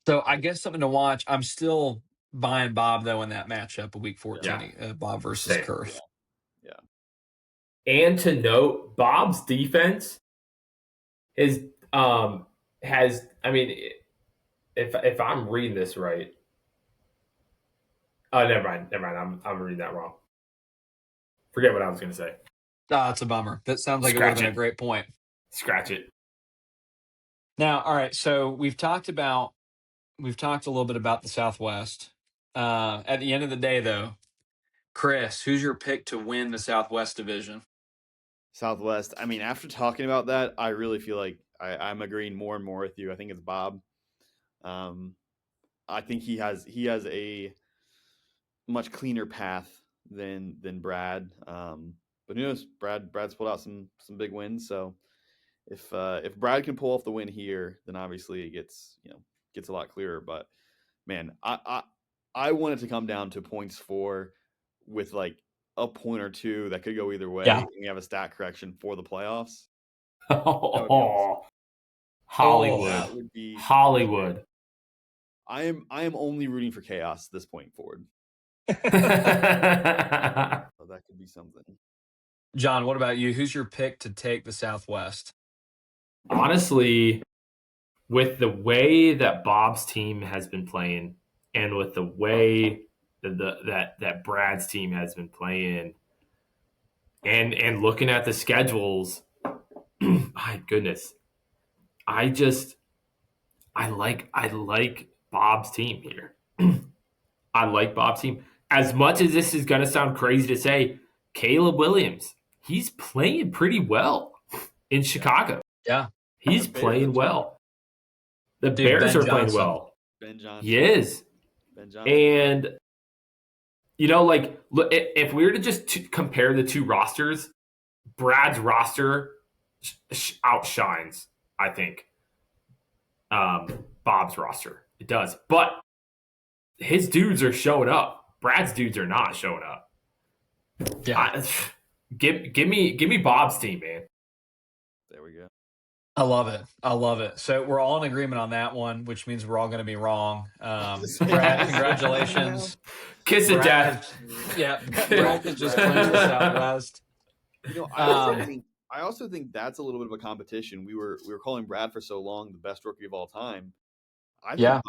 So I guess something to watch. I'm still buying Bob, though, in that matchup of week 14, Bob versus Kurth. Yeah. And to note, Bob's defense has, I mean, if I'm reading this right. Oh, never mind. I'm reading that wrong. Forget what I was going to say. That's a bummer. That sounds like it would have been a great point. Scratch it. Now, all right. So we've talked a little bit about the Southwest. At the end of the day, though, Chris, who's your pick to win the Southwest division? Southwest. I mean, after talking about that, I really feel like I'm agreeing more and more with you. I think it's Bob. I think he has a much cleaner path than Brad. But who knows? Brad's pulled out some big wins. So if Brad can pull off the win here, then obviously it gets a lot clearer. But man, I want it to come down to points for with like a point or two that could go either way, Yeah. and you have a stat correction for the playoffs. Oh, Hollywood. That would be Hollywood. I am only rooting for chaos at this point forward. So that could be something. John, what about you? Who's your pick to take the Southwest? Honestly, with the way that Bob's team has been playing, and with the way that Brad's team has been playing, and looking at the schedules, my goodness, I like Bob's team here. I like Bob's team. As much as this is going to sound crazy to say, Caleb Williams, he's playing pretty well in Chicago. Yeah. He's playing well. The Dude, Bears Ben are playing Johnson. well. Ben Johnson. He is. Ben Johnson. And, like, look, if we were to just compare the two rosters, Brad's roster outshines, I think, Bob's roster. It does. But his dudes are showing up. Brad's dudes are not showing up. Yeah. Give me Bob's team, man. There we go. I love it. So we're all in agreement on that one, which means we're all going to be wrong. Brad, congratulations. Kiss of death. Brad could just clinch the Southwest. I also think that's a little bit of a competition. We were calling Brad for so long the best rookie of all time. I think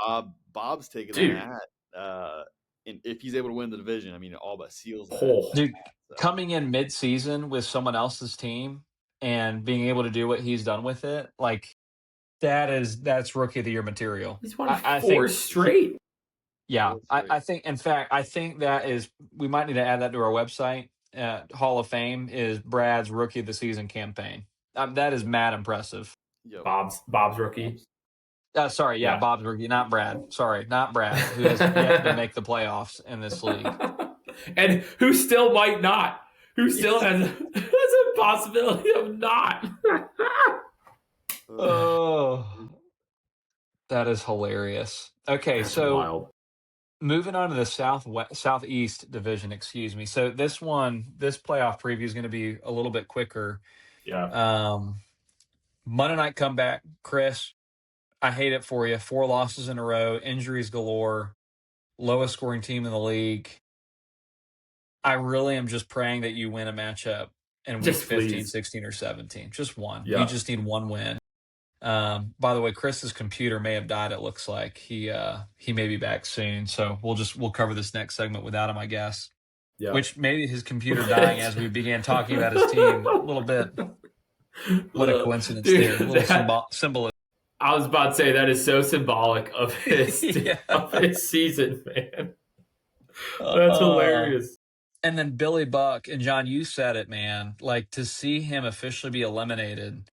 Bob's taking the hat. And if he's able to win the division, I mean, it all but seals that. Dude, coming in mid-season with someone else's team and being able to do what he's done with it, like that's rookie of the year material. He's won four straight. Yeah, I think. In fact, I think that is. We might need to add that to our website. Hall of Fame is Brad's rookie of the season campaign. That is mad impressive. Yep. Bob's rookie. Bob's rookie, not Brad. Sorry, not Brad, who has yet to make the playoffs in this league. And who still might not. Who still has a possibility of not. Oh, that is hilarious. Okay, That's so wild. Moving on to the Southeast division, excuse me. So this playoff preview is going to be a little bit quicker. Yeah. Monday night comeback, Chris. I hate it for you. 4 losses in a row, injuries galore, lowest scoring team in the league. I really am just praying that you win a matchup in week 15, 16, or 17. Just one. Yeah. You just need one win. By the way, Chris's computer may have died, it looks like. He may be back soon. So we'll cover this next segment without him, I guess. Yeah. Which maybe his computer dying as we began talking about his team a little bit. What a coincidence there. A little symbolism. I was about to say that is so symbolic of his of his season, man. That's hilarious. And then Billy Buck, and John, you said it, man. Like, to see him officially be eliminated,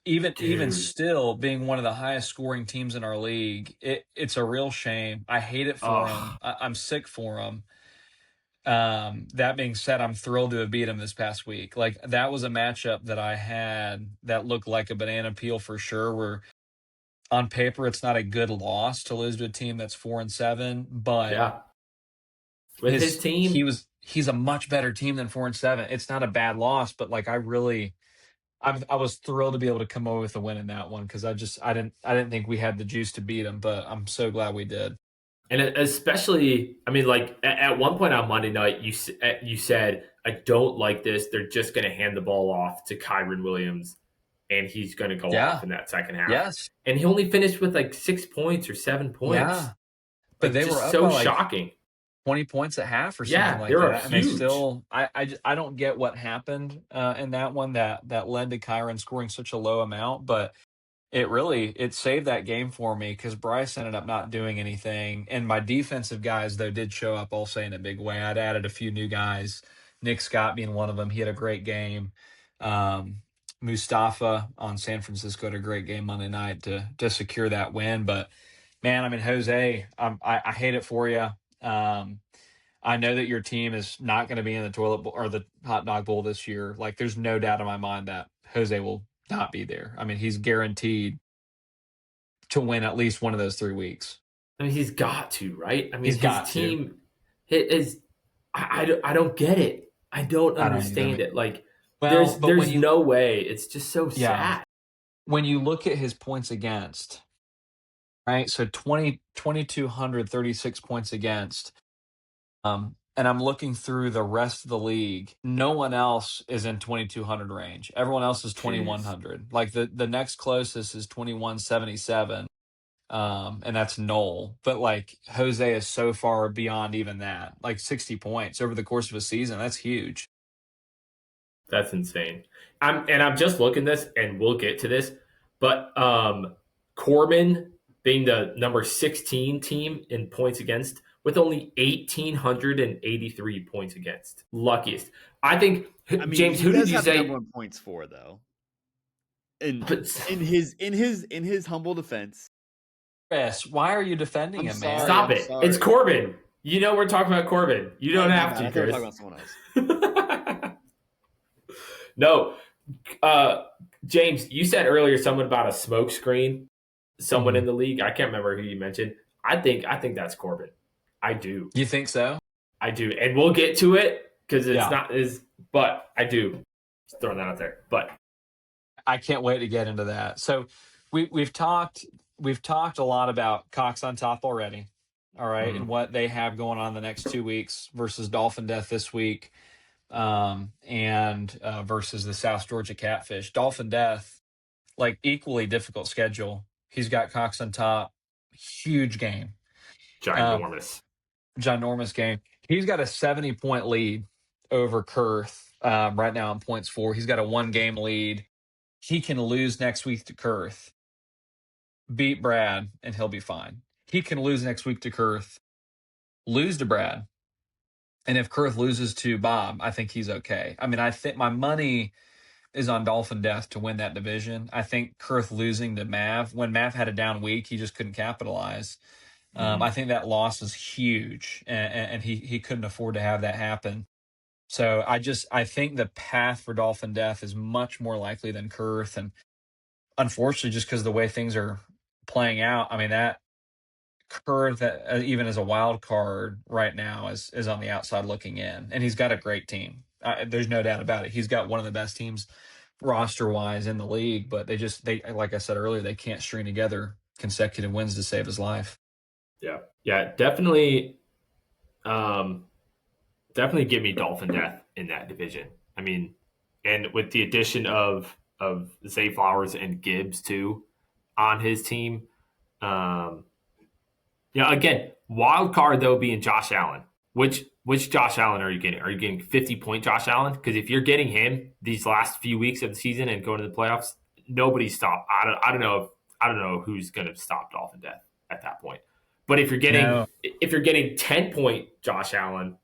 even still being one of the highest scoring teams in our league, it's a real shame. I hate it for him. I'm sick for him. That being said, I'm thrilled to have beat him this past week. Like, that was a matchup that I had that looked like a banana peel for sure, where on paper it's not a good loss to lose to a team that's 4-7, but with his team, he's a much better team than 4-7. It's not a bad loss, but like I was thrilled to be able to come away with a win in that one, because I didn't think we had the juice to beat him, but I'm so glad we did. And especially, I mean, like at one point on Monday night, you said, I don't like this. They're just going to hand the ball off to Kyron Williams, and he's going to go off in that second half. Yes. And he only finished with like 6 points or 7 points. Yeah. But they were up so by shocking. 20 points at half or something like they were that. Huge. And they still, I don't get what happened in that one that led to Kyron scoring such a low amount, but it saved that game for me, because Bryce ended up not doing anything. And my defensive guys, though, did show up, I'll say, in a big way. I'd added a few new guys, Nick Scott being one of them. He had a great game. Mustafa on San Francisco had a great game Monday night to secure that win. But, man, I mean, Jose, I hate it for you. I know that your team is not going to be in the toilet bowl or the hot dog bowl this year. Like, there's no doubt in my mind that Jose will not be there. I mean, he's guaranteed to win at least one of those 3 weeks. I mean, he's got to, right? I mean, he's got his team, his I don't get it. I don't understand it. Like, Well, but there's no way. It's just so sad. When you look at his points against, right? So 2,236 points against. And I'm looking through the rest of the league. No one else is in 2,200 range. Everyone else is 2,100. Like the next closest is 2,177. And that's Noel. But like Jose is so far beyond even that. Like 60 points over the course of a season. That's huge. That's insane. I'm just looking this, and we'll get to this, but Corbin being the number 16 team in points against with only 1,883 points against. Luckiest. I think, James, who did you say? Number one points for, though. In his humble defense. Chris, why are you defending him, man? Stop it. It's Corbin. You know we're talking about Corbin. You don't have to, Chris. We're talking about someone else. No. James, you said earlier something about a smoke screen. Someone in the league. I can't remember who you mentioned. I think that's Corbin. I do. You think so? I do. And we'll get to it because it's not as, but I do. Just throwing that out there. But I can't wait to get into that. So we've talked a lot about Cox on top already. All right. And what they have going on the next 2 weeks versus Dolphin Death this week. And versus the South Georgia Catfish. Dolphin Death, like equally difficult schedule. He's got Cox on top. Huge game. Ginormous game. He's got a 70-point lead over Kurth right now in points for. He's got a 1-game lead. He can lose next week to Kurth, beat Brad, and he'll be fine. He can lose next week to Kurth, lose to Brad. And if Kurth loses to Bob, I think he's okay. I mean, I think my money is on Dolphin Death to win that division. I think Kurth losing to Mav, when Mav had a down week, he just couldn't capitalize. I think that loss is huge, and he couldn't afford to have that happen. So I think the path for Dolphin Death is much more likely than Kurth. And unfortunately, just because of the way things are playing out, I mean, that Kurth, even as a wild card right now, is on the outside looking in. And he's got a great team. There's no doubt about it. He's got one of the best teams roster-wise in the league, but they like I said earlier, they can't string together consecutive wins to save his life. Yeah, definitely. Definitely give me Dolphin Death in that division. I mean, and with the addition of Zay Flowers and Gibbs too on his team. Again, wild card though being Josh Allen. Which Josh Allen are you getting? Are you getting 50-point Josh Allen? Because if you're getting him these last few weeks of the season and going to the playoffs, nobody stopped. I don't know who's going to stop Dolphin Death at that point. But if you're getting 10-point Josh Allen,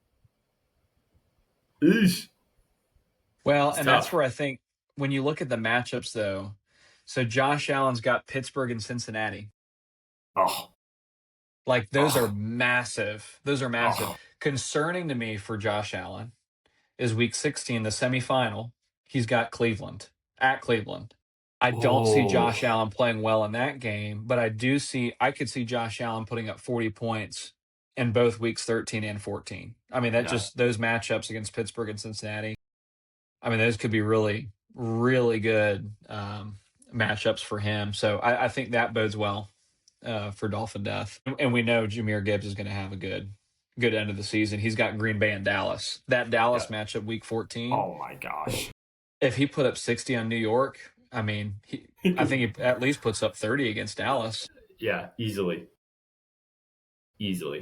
well, and that's where I think when you look at the matchups though, so Josh Allen's got Pittsburgh and Cincinnati. Like those are massive. Those are massive. Concerning to me for Josh Allen is week 16, the semifinal. He's got Cleveland at Cleveland. I don't see Josh Allen playing well in that game, but I could see Josh Allen putting up 40 points in both weeks 13 and 14. I mean, just those matchups against Pittsburgh and Cincinnati. I mean, those could be really, really good matchups for him. So I think that bodes well for Dolphin Death. And we know Jahmyr Gibbs is going to have a good end of the season. He's got Green Bay and Dallas. That Dallas matchup week 14. Oh my gosh. If he put up 60 on New York, I mean, I think he at least puts up 30 against Dallas. Yeah, easily.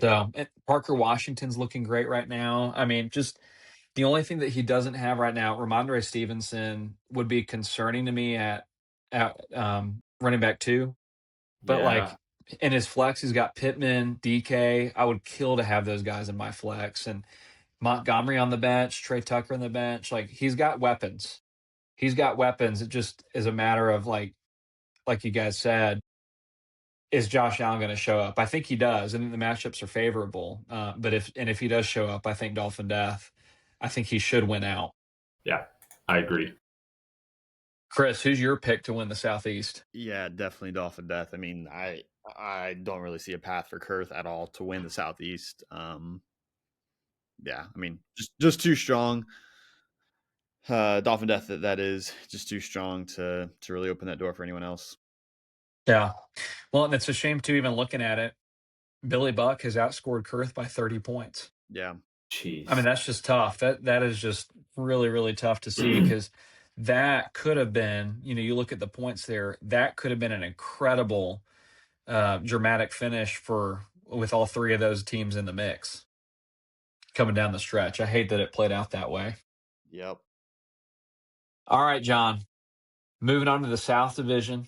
So Parker Washington's looking great right now. I mean, just the only thing that he doesn't have right now, Ramondre Stevenson would be concerning to me at running back 2. But like in his flex, he's got Pittman, DK. I would kill to have those guys in my flex. And Montgomery on the bench, Trey Tucker on the bench. Like he's got weapons. It just is a matter of like you guys said, is Josh Allen going to show up? I think he does, and the matchups are favorable. But if he does show up, I think Dolphin Death, I think he should win out. Yeah, I agree. Chris, who's your pick to win the Southeast? Yeah, definitely Dolphin Death. I mean, I don't really see a path for Kurth at all to win the Southeast. yeah, I mean, just too strong. Dolphin Death, that is just too strong to really open that door for anyone else. Yeah. Well, and it's a shame too, even looking at it, Billy Buck has outscored Kurth by 30 points. Yeah. Jeez. I mean, that's just tough. That is just really, really tough to see, because that could have been, you look at the points there, that could have been an incredible dramatic finish with all three of those teams in the mix coming down the stretch. I hate that it played out that way. Yep. All right, John, moving on to the South Division.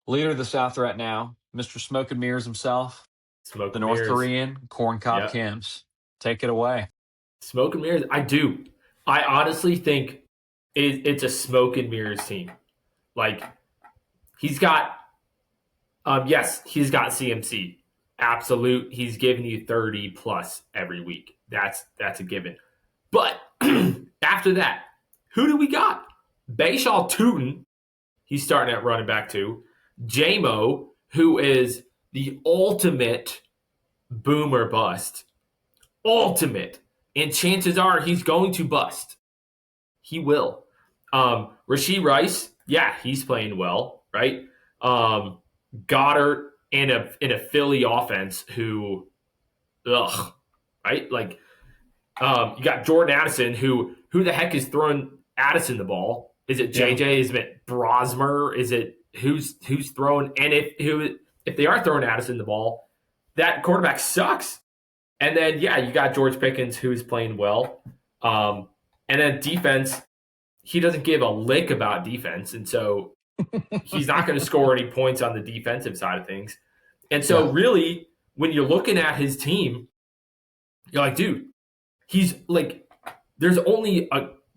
Leader of the South right now, Mr. Smoke and Mirrors himself, the North Korean Corn Cob Kims. Take it away. Smoke and Mirrors. I honestly think it's a Smoke and Mirrors team. Like, he's got, yes, he's got CMC. Absolute. He's giving you 30 plus every week. That's a given. But after that, who do we got? Bayshaw Tootin. He's starting at running back too. JMO, who is the ultimate boomer bust. Ultimate. And chances are he's going to bust. He will. Rashee Rice, yeah, he's playing well, right? Goddard in a Philly offense who, right? Like, you got Jordan Addison, who the heck is throwing Addison the ball? Is it JJ? Yeah. Is it Brosmer? Is it who's throwing? And if they are throwing Addison the ball, that quarterback sucks. And then, yeah, you got George Pickens, who's playing well. And then defense, he doesn't give a lick about defense. And so he's not going to score any points on the defensive side of things. And so really, when you're looking at his team, you're like, dude, he's like, there's only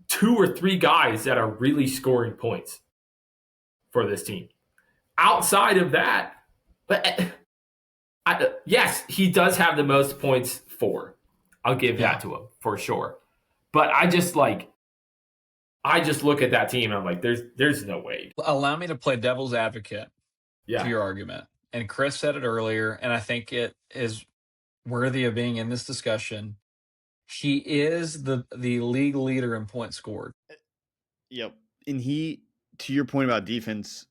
2 or 3 guys that are really scoring points for this team. Outside of that, but yes, he does have the most points for. I'll give that to him for sure. But I just look at that team and I'm like, there's no way. Allow me to play devil's advocate to your argument. And Chris said it earlier, and I think it is worthy of being in this discussion. He is the league leader in points scored. Yep. And to your point about defense,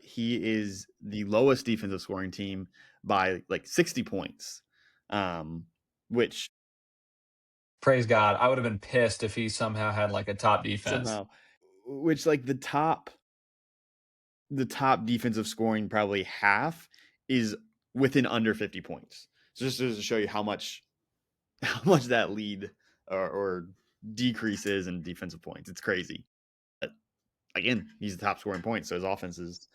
he is the lowest defensive scoring team by like 60 points, which, praise God, I would have been pissed if he somehow had like a top defense. Which, like, the top defensive scoring, probably half, is within under 50 points. So just to show you how much that lead or decrease is in defensive points. It's crazy. But again, he's the top scoring point, so his offense is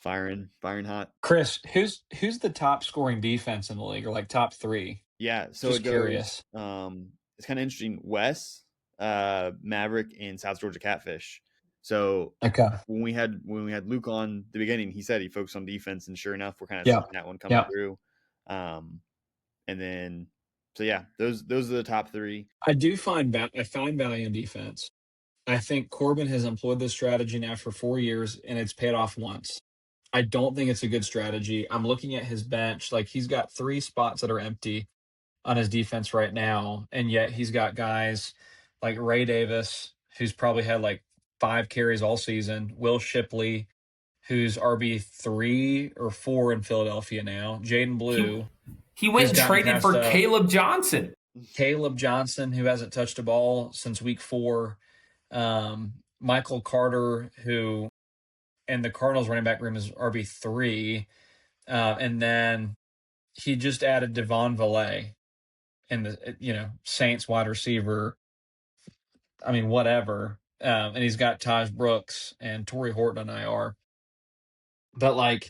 firing hot. Chris, who's the top scoring defense in the league, or like top 3? Yeah, so just it goes, curious. It's kind of interesting. Wes, Maverick, and South Georgia Catfish. So when we had Luke on the beginning, he said he focused on defense, and sure enough, we're kind of seeing that one coming through. And then, so yeah, those are the top 3. I find value in defense. I think Corbin has employed this strategy now for 4 years, and it's paid off once. I don't think it's a good strategy. I'm looking at his bench. Like, he's got 3 spots that are empty on his defense right now, and yet he's got guys like Ray Davis, who's probably had like 5 carries all season, Will Shipley, who's RB3 or 4 in Philadelphia now, Jaden Blue. He went and traded for Caleb Johnson. Caleb Johnson, who hasn't touched a ball since week 4. Michael Carter, who in the Cardinals running back room is RB3. And then he just added Devon Valet in the, Saints wide receiver. I mean, whatever. And he's got Taj Brooks and Torrey Horton on IR. But like,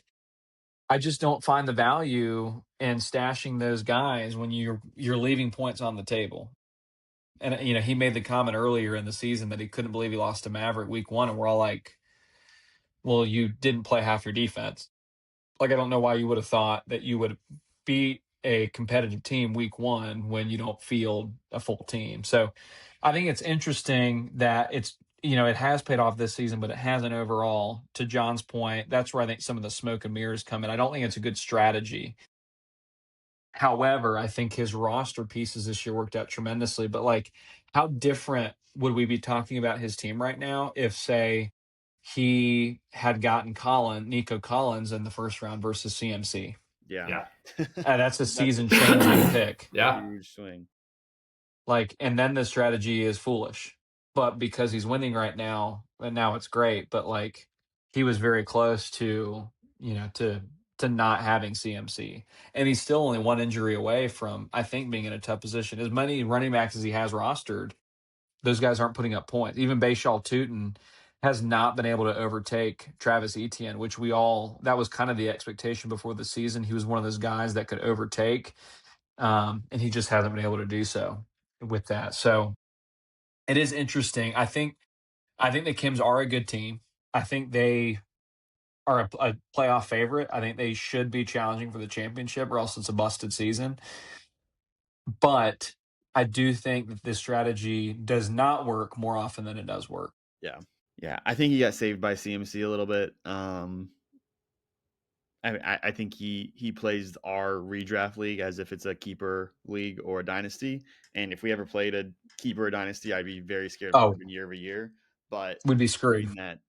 I just don't find the value in stashing those guys when you're leaving points on the table. And, he made the comment earlier in the season that he couldn't believe he lost to Maverick week 1. And we're all like, well, you didn't play half your defense. Like, I don't know why you would have thought that you would beat a competitive team week 1 when you don't field a full team. So I think it's interesting that it's, it has paid off this season, but it hasn't overall. To John's point, that's where I think some of the smoke and mirrors come in. I don't think it's a good strategy However, I think his roster pieces this year worked out tremendously. But like, how different would we be talking about his team right now if, say, he had gotten Nico Collins in the first round versus CMC? Yeah. That's a season-changing pick. Yeah. Huge swing. Like, and then the strategy is foolish. But because he's winning right now, and now it's great, but like he was very close to, to not having CMC. And he's still only one injury away from, I think, being in a tough position. As many running backs as he has rostered, those guys aren't putting up points. Even Bashaw Tootin has not been able to overtake Travis Etienne, which that was kind of the expectation before the season. He was one of those guys that could overtake, and he just hasn't been able to do so with that. So it is interesting. I think the Kims are a good team. I think they are a playoff favorite. I think they should be challenging for the championship, or else it's a busted season. But I do think that this strategy does not work more often than it does work. Yeah. I think he got saved by CMC a little bit. I think he plays our redraft league as if it's a keeper league or a dynasty. And if we ever played a keeper or dynasty, I'd be very scared of him year over year. But we'd be screwed. That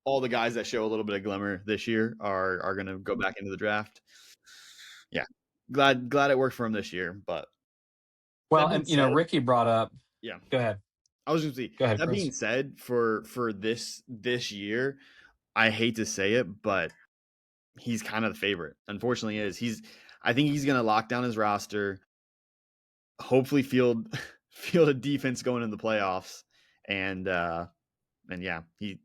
all the guys that show a little bit of glimmer this year are going to go back into the draft. Yeah, glad it worked for him this year. But Ricky brought up. Yeah, go ahead. I was going to say, go ahead. That Chris. being said, for this year, I hate to say it, but he's kind of the favorite. Unfortunately, I think he's going to lock down his roster, hopefully field a defense going in the playoffs, and yeah, he'll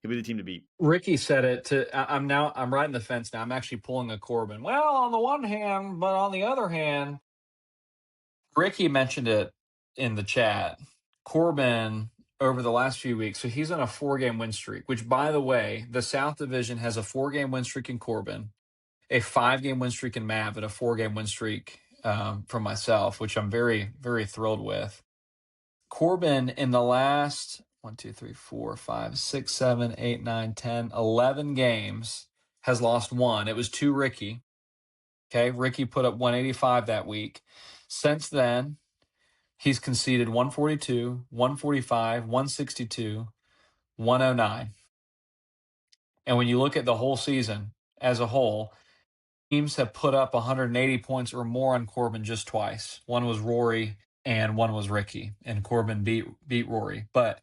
be the team to beat. Ricky said it I'm riding the fence now. I'm actually pulling a Corbin. Well, on the one hand, but on the other hand, Ricky mentioned it in the chat. Corbin over the last few weeks, so he's on a 4-game win streak, which, by the way, the South Division has a 4-game win streak in Corbin, a 5-game win streak in Mav, and a 4-game win streak from myself, which I'm very, very thrilled with. Corbin in the last 1, 2, 3, 4, 5, 6, 7, 8, 9, 10, 11 games has lost 1. It was to Ricky. Okay, Ricky put up 185 that week. Since then, he's conceded 142, 145, 162, 109. And when you look at the whole season as a whole, teams have put up 180 points or more on Corbin just twice. One was Rory and one was Ricky, and Corbin beat Rory. But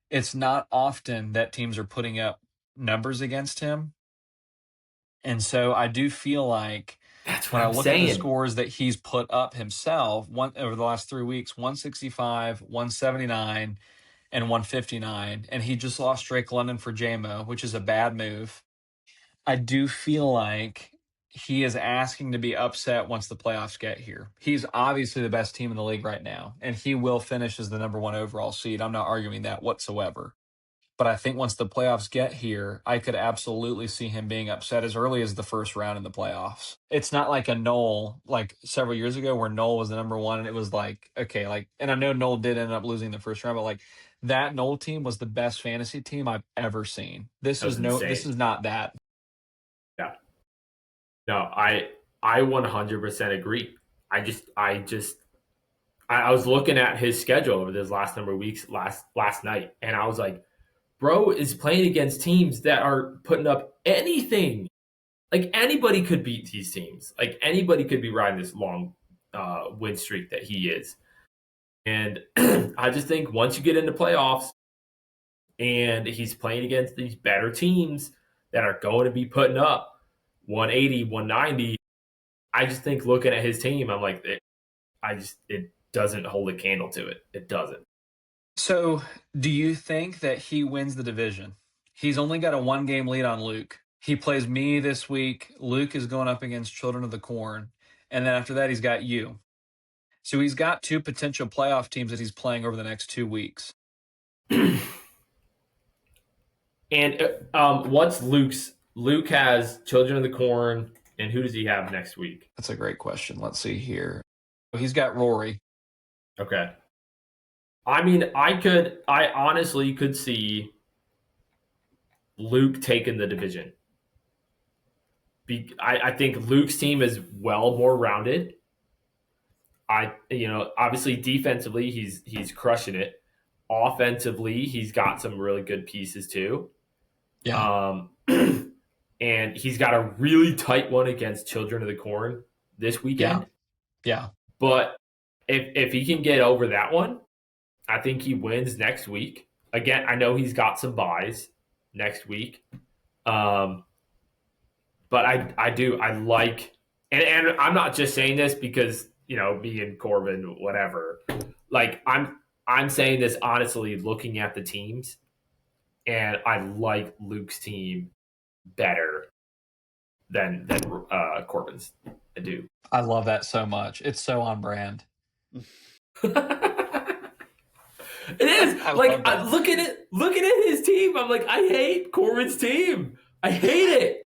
it's not often that teams are putting up numbers against him. And so I do feel like when I look at the scores that he's put up himself over the last 3 weeks, 165, 179, and 159, and he just lost Drake London for JMO, which is a bad move. I do feel like he is asking to be upset once the playoffs get here. He's obviously the best team in the league right now, and he will finish as the number 1 overall seed. I'm not arguing that whatsoever. But I think once the playoffs get here, I could absolutely see him being upset as early as the first round in the playoffs. It's not like a Noel, like several years ago where Noel was the number 1 and it was like, okay, like, and I know Noel did end up losing the first round, but like that Noel team was the best fantasy team I've ever seen. This is not that. Yeah. No, I 100% agree. I was looking at his schedule over those last number of weeks last night, and I was like, bro is playing against teams that are putting up anything. Like anybody could beat these teams. Like anybody could be riding this long win streak that he is. And I just think once you get into playoffs and he's playing against these better teams that are going to be putting up 180, 190, I just think looking at his team, I'm like, it doesn't hold a candle to it. It doesn't. So do you think that he wins the division? He's only got a 1-game lead on Luke. He plays me this week. Luke is going up against Children of the Corn. And then after that, he's got you. So he's got 2 potential playoff teams that he's playing over the next 2 weeks. And what's Luke's? Luke has Children of the Corn, and who does he have next week? That's a great question. Let's see here. He's got Rory. Okay. I mean, I honestly could see Luke taking the division. I think Luke's team is well more rounded. Obviously defensively he's crushing it. Offensively, he's got some really good pieces too. Yeah. And he's got a really tight one against Children of the Corn this weekend. Yeah. But if he can get over that one, I think he wins next week. Again, I know he's got some buys next week. But I like, and I'm not just saying this because, me and Corbin, whatever. Like I'm saying this honestly, looking at the teams, and I like Luke's team better than Corbin's. I do. I love that so much. It's so on brand. It is. Looking at his team, I'm like, I hate Corbin's team. I hate it.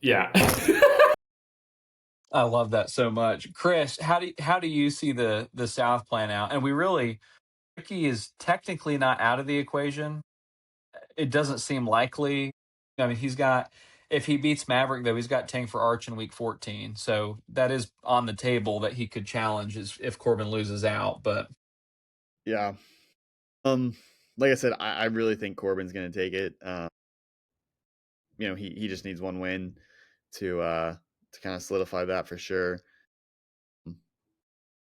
Yeah. I love that so much. Chris, how do you see the South playing out? And Ricky is technically not out of the equation. It doesn't seem likely. I mean, if he beats Maverick, though, he's got Tank for Arch in week 14. So that is on the table that he could challenge if Corbin loses out. But yeah, like I said, I really think Corbin's going to take it. He just needs one win to kind of solidify that for sure. I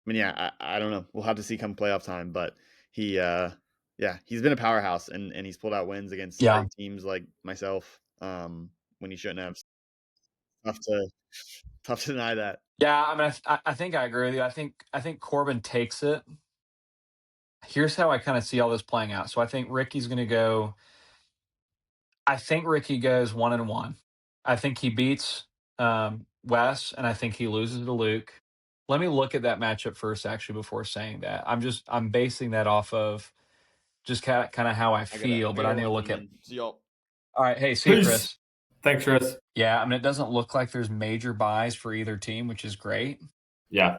mean, yeah, I don't know. We'll have to see come playoff time, but he's been a powerhouse and he's pulled out wins against great teams like myself when he shouldn't have. Tough to deny that. Yeah, I mean, I think I agree with you. I think Corbin takes it. Here's how I kind of see all this playing out. So I think Ricky's going to go. I think Ricky goes 1-1. I think he beats Wes, and I think he loses to Luke. Let me look at that matchup first, actually, before saying that. I'm basing that off of just kind of how I feel, but I need to look at. See y'all. All right, hey, see you, Chris. Thanks, Chris. Yeah, I mean, it doesn't look like there's major buys for either team, which is great. Yeah.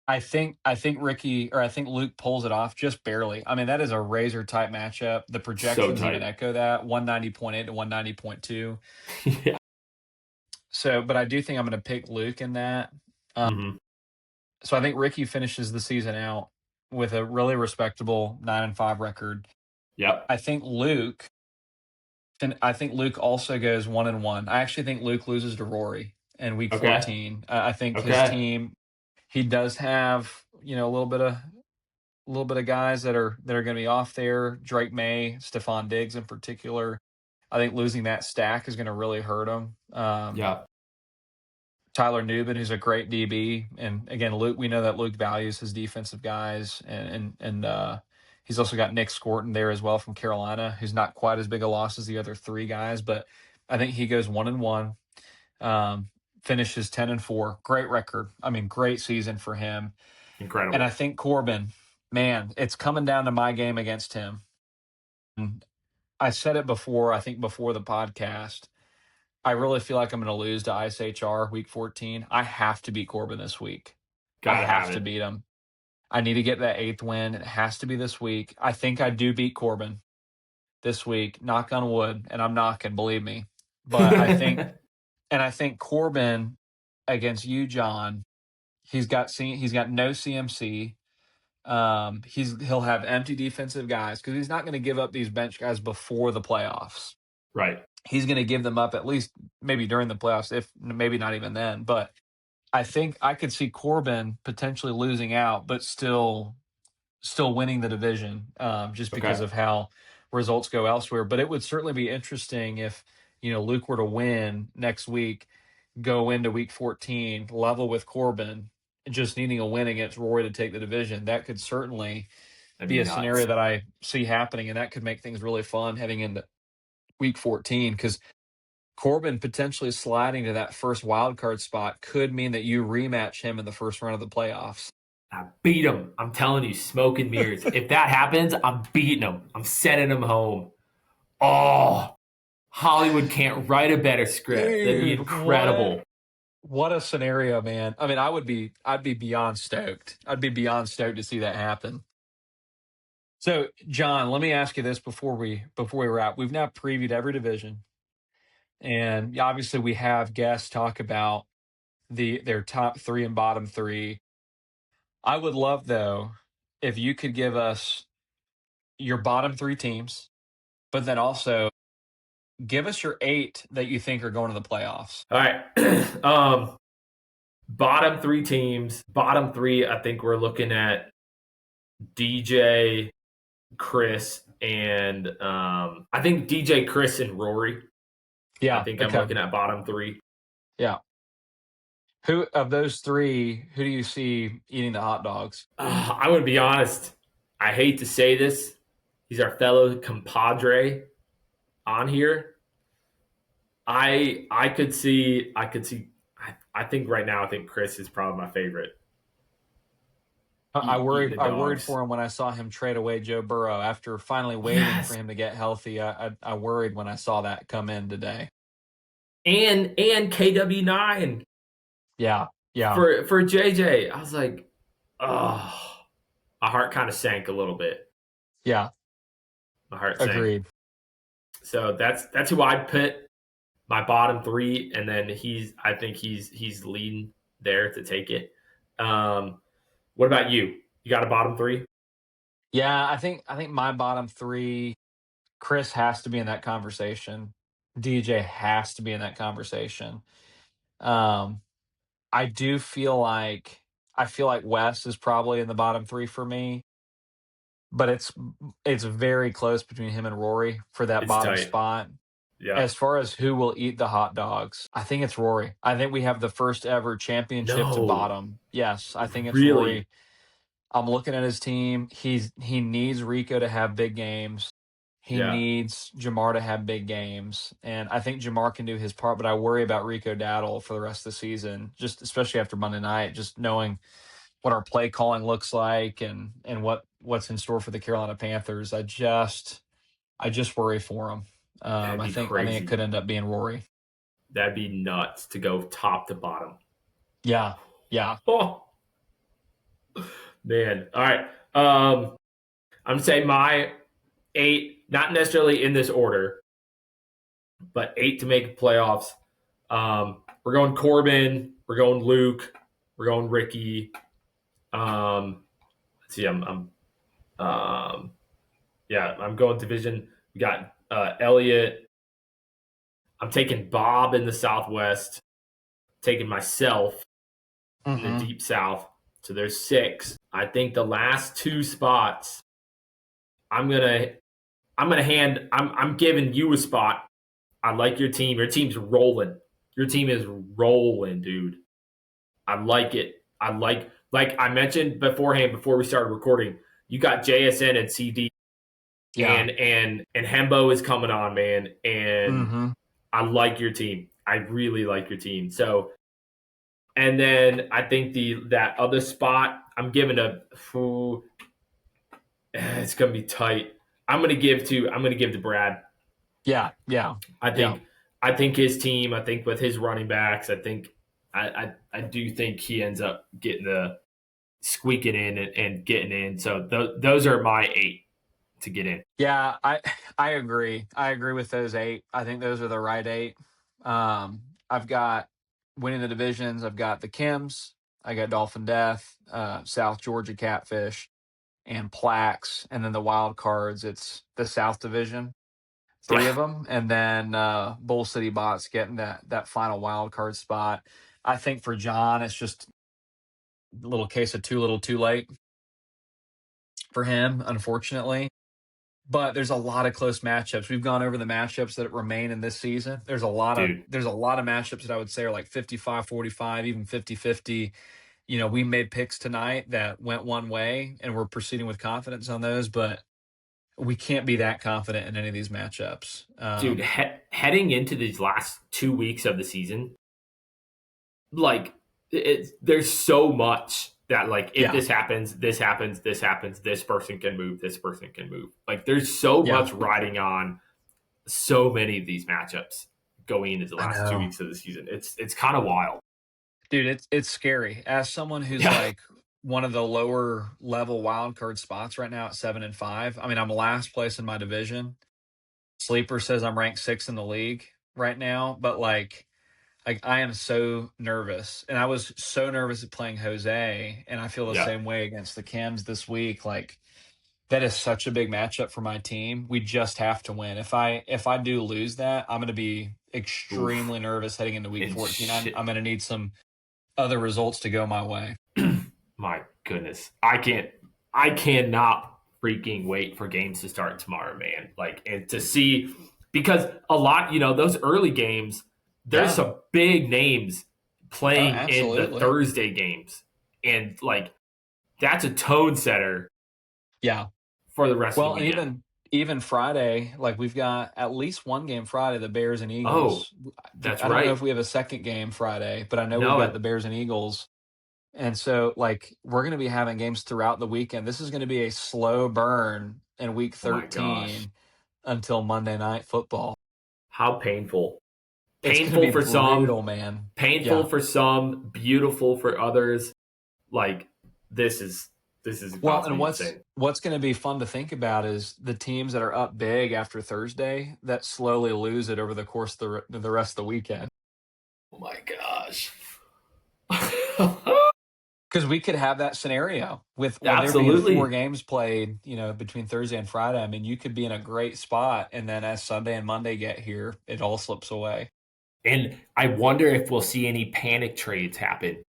I think Luke pulls it off just barely. I mean, that is a razor tight matchup. The projections even echo that 190.8 to 190.2. Yeah. So, but I do think I'm going to pick Luke in that. So I think Ricky finishes the season out with a really respectable 9-5 record. Yep. I think Luke also goes 1-1. I actually think Luke loses to Rory in week 14. I think his team, he does have, a little bit of guys that are going to be off there. Drake May, Stephon Diggs in particular. I think losing that stack is going to really hurt him. Tyler Newbin, who's a great DB, and again, we know that Luke values his defensive guys, and he's also got Nick Scorton there as well from Carolina, who's not quite as big a loss as the other three guys, but I think he goes 1-1, finishes 10-4, great record. I mean, great season for him. Incredible. And I think Corbin, man, it's coming down to my game against him. And I said it before, I think before the podcast. I really feel like I'm going to lose to ISHR week 14. I have to beat Corbin this week. I have to beat him. I need to get that 8th win. It has to be this week. I think I do beat Corbin this week. Knock on wood. And I'm knocking, believe me. But I think Corbin against you, John, he's got no CMC. He'll have empty defensive guys because he's not going to give up these bench guys before the playoffs. Right. He's going to give them up at least maybe during the playoffs, if maybe not even then. But I think I could see Corbin potentially losing out, but still winning the division just because of how results go elsewhere. But it would certainly be interesting if, Luke were to win next week, go into week 14, level with Corbin, just needing a win against Roy to take the division. That could certainly be a scenario that I see happening, and that could make things really fun heading into week 14, because Corbin potentially sliding to that first wild card spot could mean that you rematch him in the first round of the playoffs. I beat him. I'm telling you, smoke and mirrors. If that happens, I'm beating him. I'm sending him home. Oh, Hollywood can't write a better script. That'd be incredible. What a scenario, man. I mean, I'd be beyond stoked. I'd be beyond stoked to see that happen. So, John, let me ask you this before we wrap. We've now previewed every division, and obviously we have guests talk about their top three and bottom three. I would love, though, if you could give us your bottom three teams, but then also give us your 8 that you think are going to the playoffs. All right. Bottom three teams. Bottom three, I think we're looking at DJ, Chris, and I think DJ, Chris, and Rory. Yeah. I think I'm looking at bottom three. Yeah. Who of those three, who do you see eating the hot dogs? I'm going to be honest. I hate to say this. He's our fellow compadre on here. I could see. I think right now, I think Chris is probably my favorite. I worried for him when I saw him trade away Joe Burrow after finally waiting for him to get healthy. I worried when I saw that come in today. And KW9. Yeah. For JJ, I was like, oh, my heart kind of sank a little bit. Yeah. My heart sank. Agreed. So that's who I'd put my bottom three, and then I think he's leading there to take it. What about you? You got a bottom three? Yeah, I think my bottom three, Chris has to be in that conversation. DJ has to be in that conversation. I feel like Wes is probably in the bottom three for me, but it's very close between him and Rory for that bottom tight spot. Yeah. As far as who will eat the hot dogs, I think it's Rory. I think we have the first ever championship to bottom. Yes, I think it's Rory. I'm looking at his team. He needs Rico to have big games. He needs Jamar to have big games. And I think Jamar can do his part, but I worry about Rico Daddle for the rest of the season, just especially after Monday night, just knowing what our play calling looks like and what's in store for the Carolina Panthers. I just worry for him. I think it could end up being Rory. That'd be nuts to go top to bottom. Yeah. Oh, man. All right. I'm going to say my 8, not necessarily in this order, but 8 to make playoffs. We're going Corbin. We're going Luke. We're going Ricky. Let's see. I'm going division. We got Elliot. I'm taking Bob in the Southwest. Taking myself in the Deep South. So there's 6. I think the last 2 spots, I'm giving you a spot. I like your team. Your team's rolling. Your team is rolling, dude. I like it. I like I mentioned beforehand, before we started recording, you got JSN and CD. Yeah. And Hembo is coming on, man. And I like your team. I really like your team. So, and then I think that other spot, I'm giving it's gonna be tight. I'm gonna give to Brad. Yeah. I think his team, I think with his running backs, I do think he ends up squeaking in and getting in. So those are my 8 to get in. Yeah, I agree. I agree with those 8. I think those are the right 8. I've got winning the divisions. I've got the Kims. I got Dolphin Death, South Georgia Catfish, and Plax. And then the wild cards, it's the South Division, 3 of them. And then Bull City Bots getting that final wild card spot. I think for John, it's just a little case of too little too late for him, unfortunately. But there's a lot of close matchups. We've gone over the matchups that remain in this season. There's a lot of matchups that I would say are like 55-45, even 50-50. You know, we made picks tonight that went one way, and we're proceeding with confidence on those, but we can't be that confident in any of these matchups. Dude, heading into these last 2 weeks of the season, like, there's so much that, like, if this happens, this happens, this happens, this person can move, this person can move. Like, there's so much riding on so many of these matchups going into the last 2 weeks of the season. It's kind of wild. Dude, it's scary. As someone who's like one of the lower level wild card spots right now at 7-5. I mean, I'm last place in my division. Sleeper says I'm ranked 6th in the league right now, but like I am so nervous, and I was so nervous at playing Jose, and I feel the same way against the Cams this week. Like that is such a big matchup for my team. We just have to win. If I do lose that, I'm going to be extremely nervous heading into week 14. I'm going to need some other results to go my way. My goodness, I cannot freaking wait for games to start tomorrow, man. Like, and to see, because a lot, those early games, there's some big names playing in the Thursday games, and like that's a tone setter. Yeah, for the rest of the weekend. Well, even Friday, like we've got at least one game Friday, the Bears and Eagles. Oh, that's I don't know if we have a second game Friday, but I know we've got the Bears and Eagles. And so, like, we're going to be having games throughout the weekend. This is going to be a slow burn in week 13 until Monday Night Football. How painful. Painful for brutal, some, man. Painful for some, beautiful for others. Like, this is well, and what's going to be fun to think about is the teams that are up big after Thursday that slowly lose it over the course of the rest of the weekend. Oh my gosh. Because we could have that scenario with there being 4 games played, between Thursday and Friday. I mean, you could be in a great spot, and then as Sunday and Monday get here, it all slips away. And I wonder if we'll see any panic trades happen.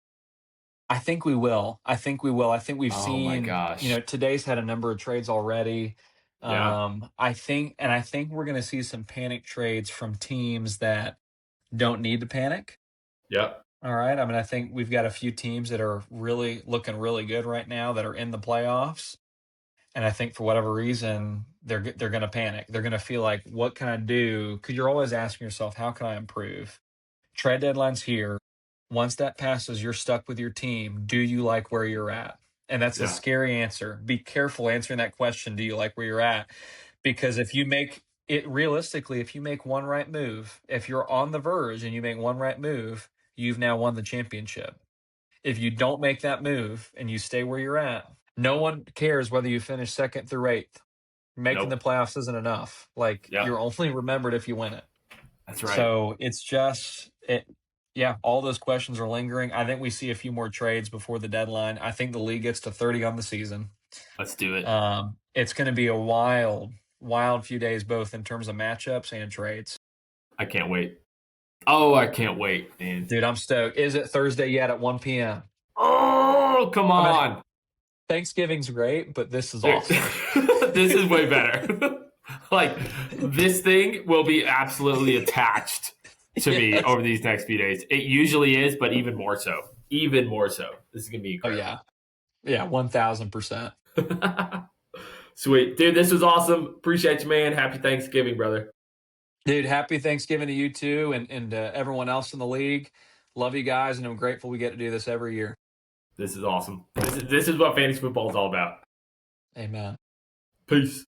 I think we will. I think we've seen, my gosh. Today's had a number of trades already. Yeah. I think we're going to see some panic trades from teams that don't need to panic. Yep. All right. I mean, I think we've got a few teams that are really looking really good right now that are in the playoffs. And I think for whatever reason, they're going to panic. They're going to feel like, what can I do? Because you're always asking yourself, how can I improve? Trade deadline's here. Once that passes, you're stuck with your team. Do you like where you're at? And that's a scary answer. Be careful answering that question. Do you like where you're at? Because if you make it realistically, if you make one right move, if you're on the verge and you make one right move, you've now won the championship. If you don't make that move and you stay where you're at, no one cares whether you finish 2nd through 8th. Making the playoffs isn't enough. Like, you're only remembered if you win it. That's right. So it's just all those questions are lingering. I think we see a few more trades before the deadline. I think the league gets to 30 on the season. Let's do it. It's going to be a wild few days, both in terms of matchups and trades. I can't wait. Oh, I can't wait, man. Dude, I'm stoked. Is it Thursday yet at 1 p.m.? Oh, come on. I mean, Thanksgiving's great, but this is awesome. This is way better. Like, this thing will be absolutely attached to me over these next few days. It usually is, but even more so. Even more so. This is going to be incredible. Oh, yeah. 1,000%. Sweet. Dude, this was awesome. Appreciate you, man. Happy Thanksgiving, brother. Dude, happy Thanksgiving to you too and everyone else in the league. Love you guys, and I'm grateful we get to do this every year. This is awesome. This is what fantasy football is all about. Amen. Peace.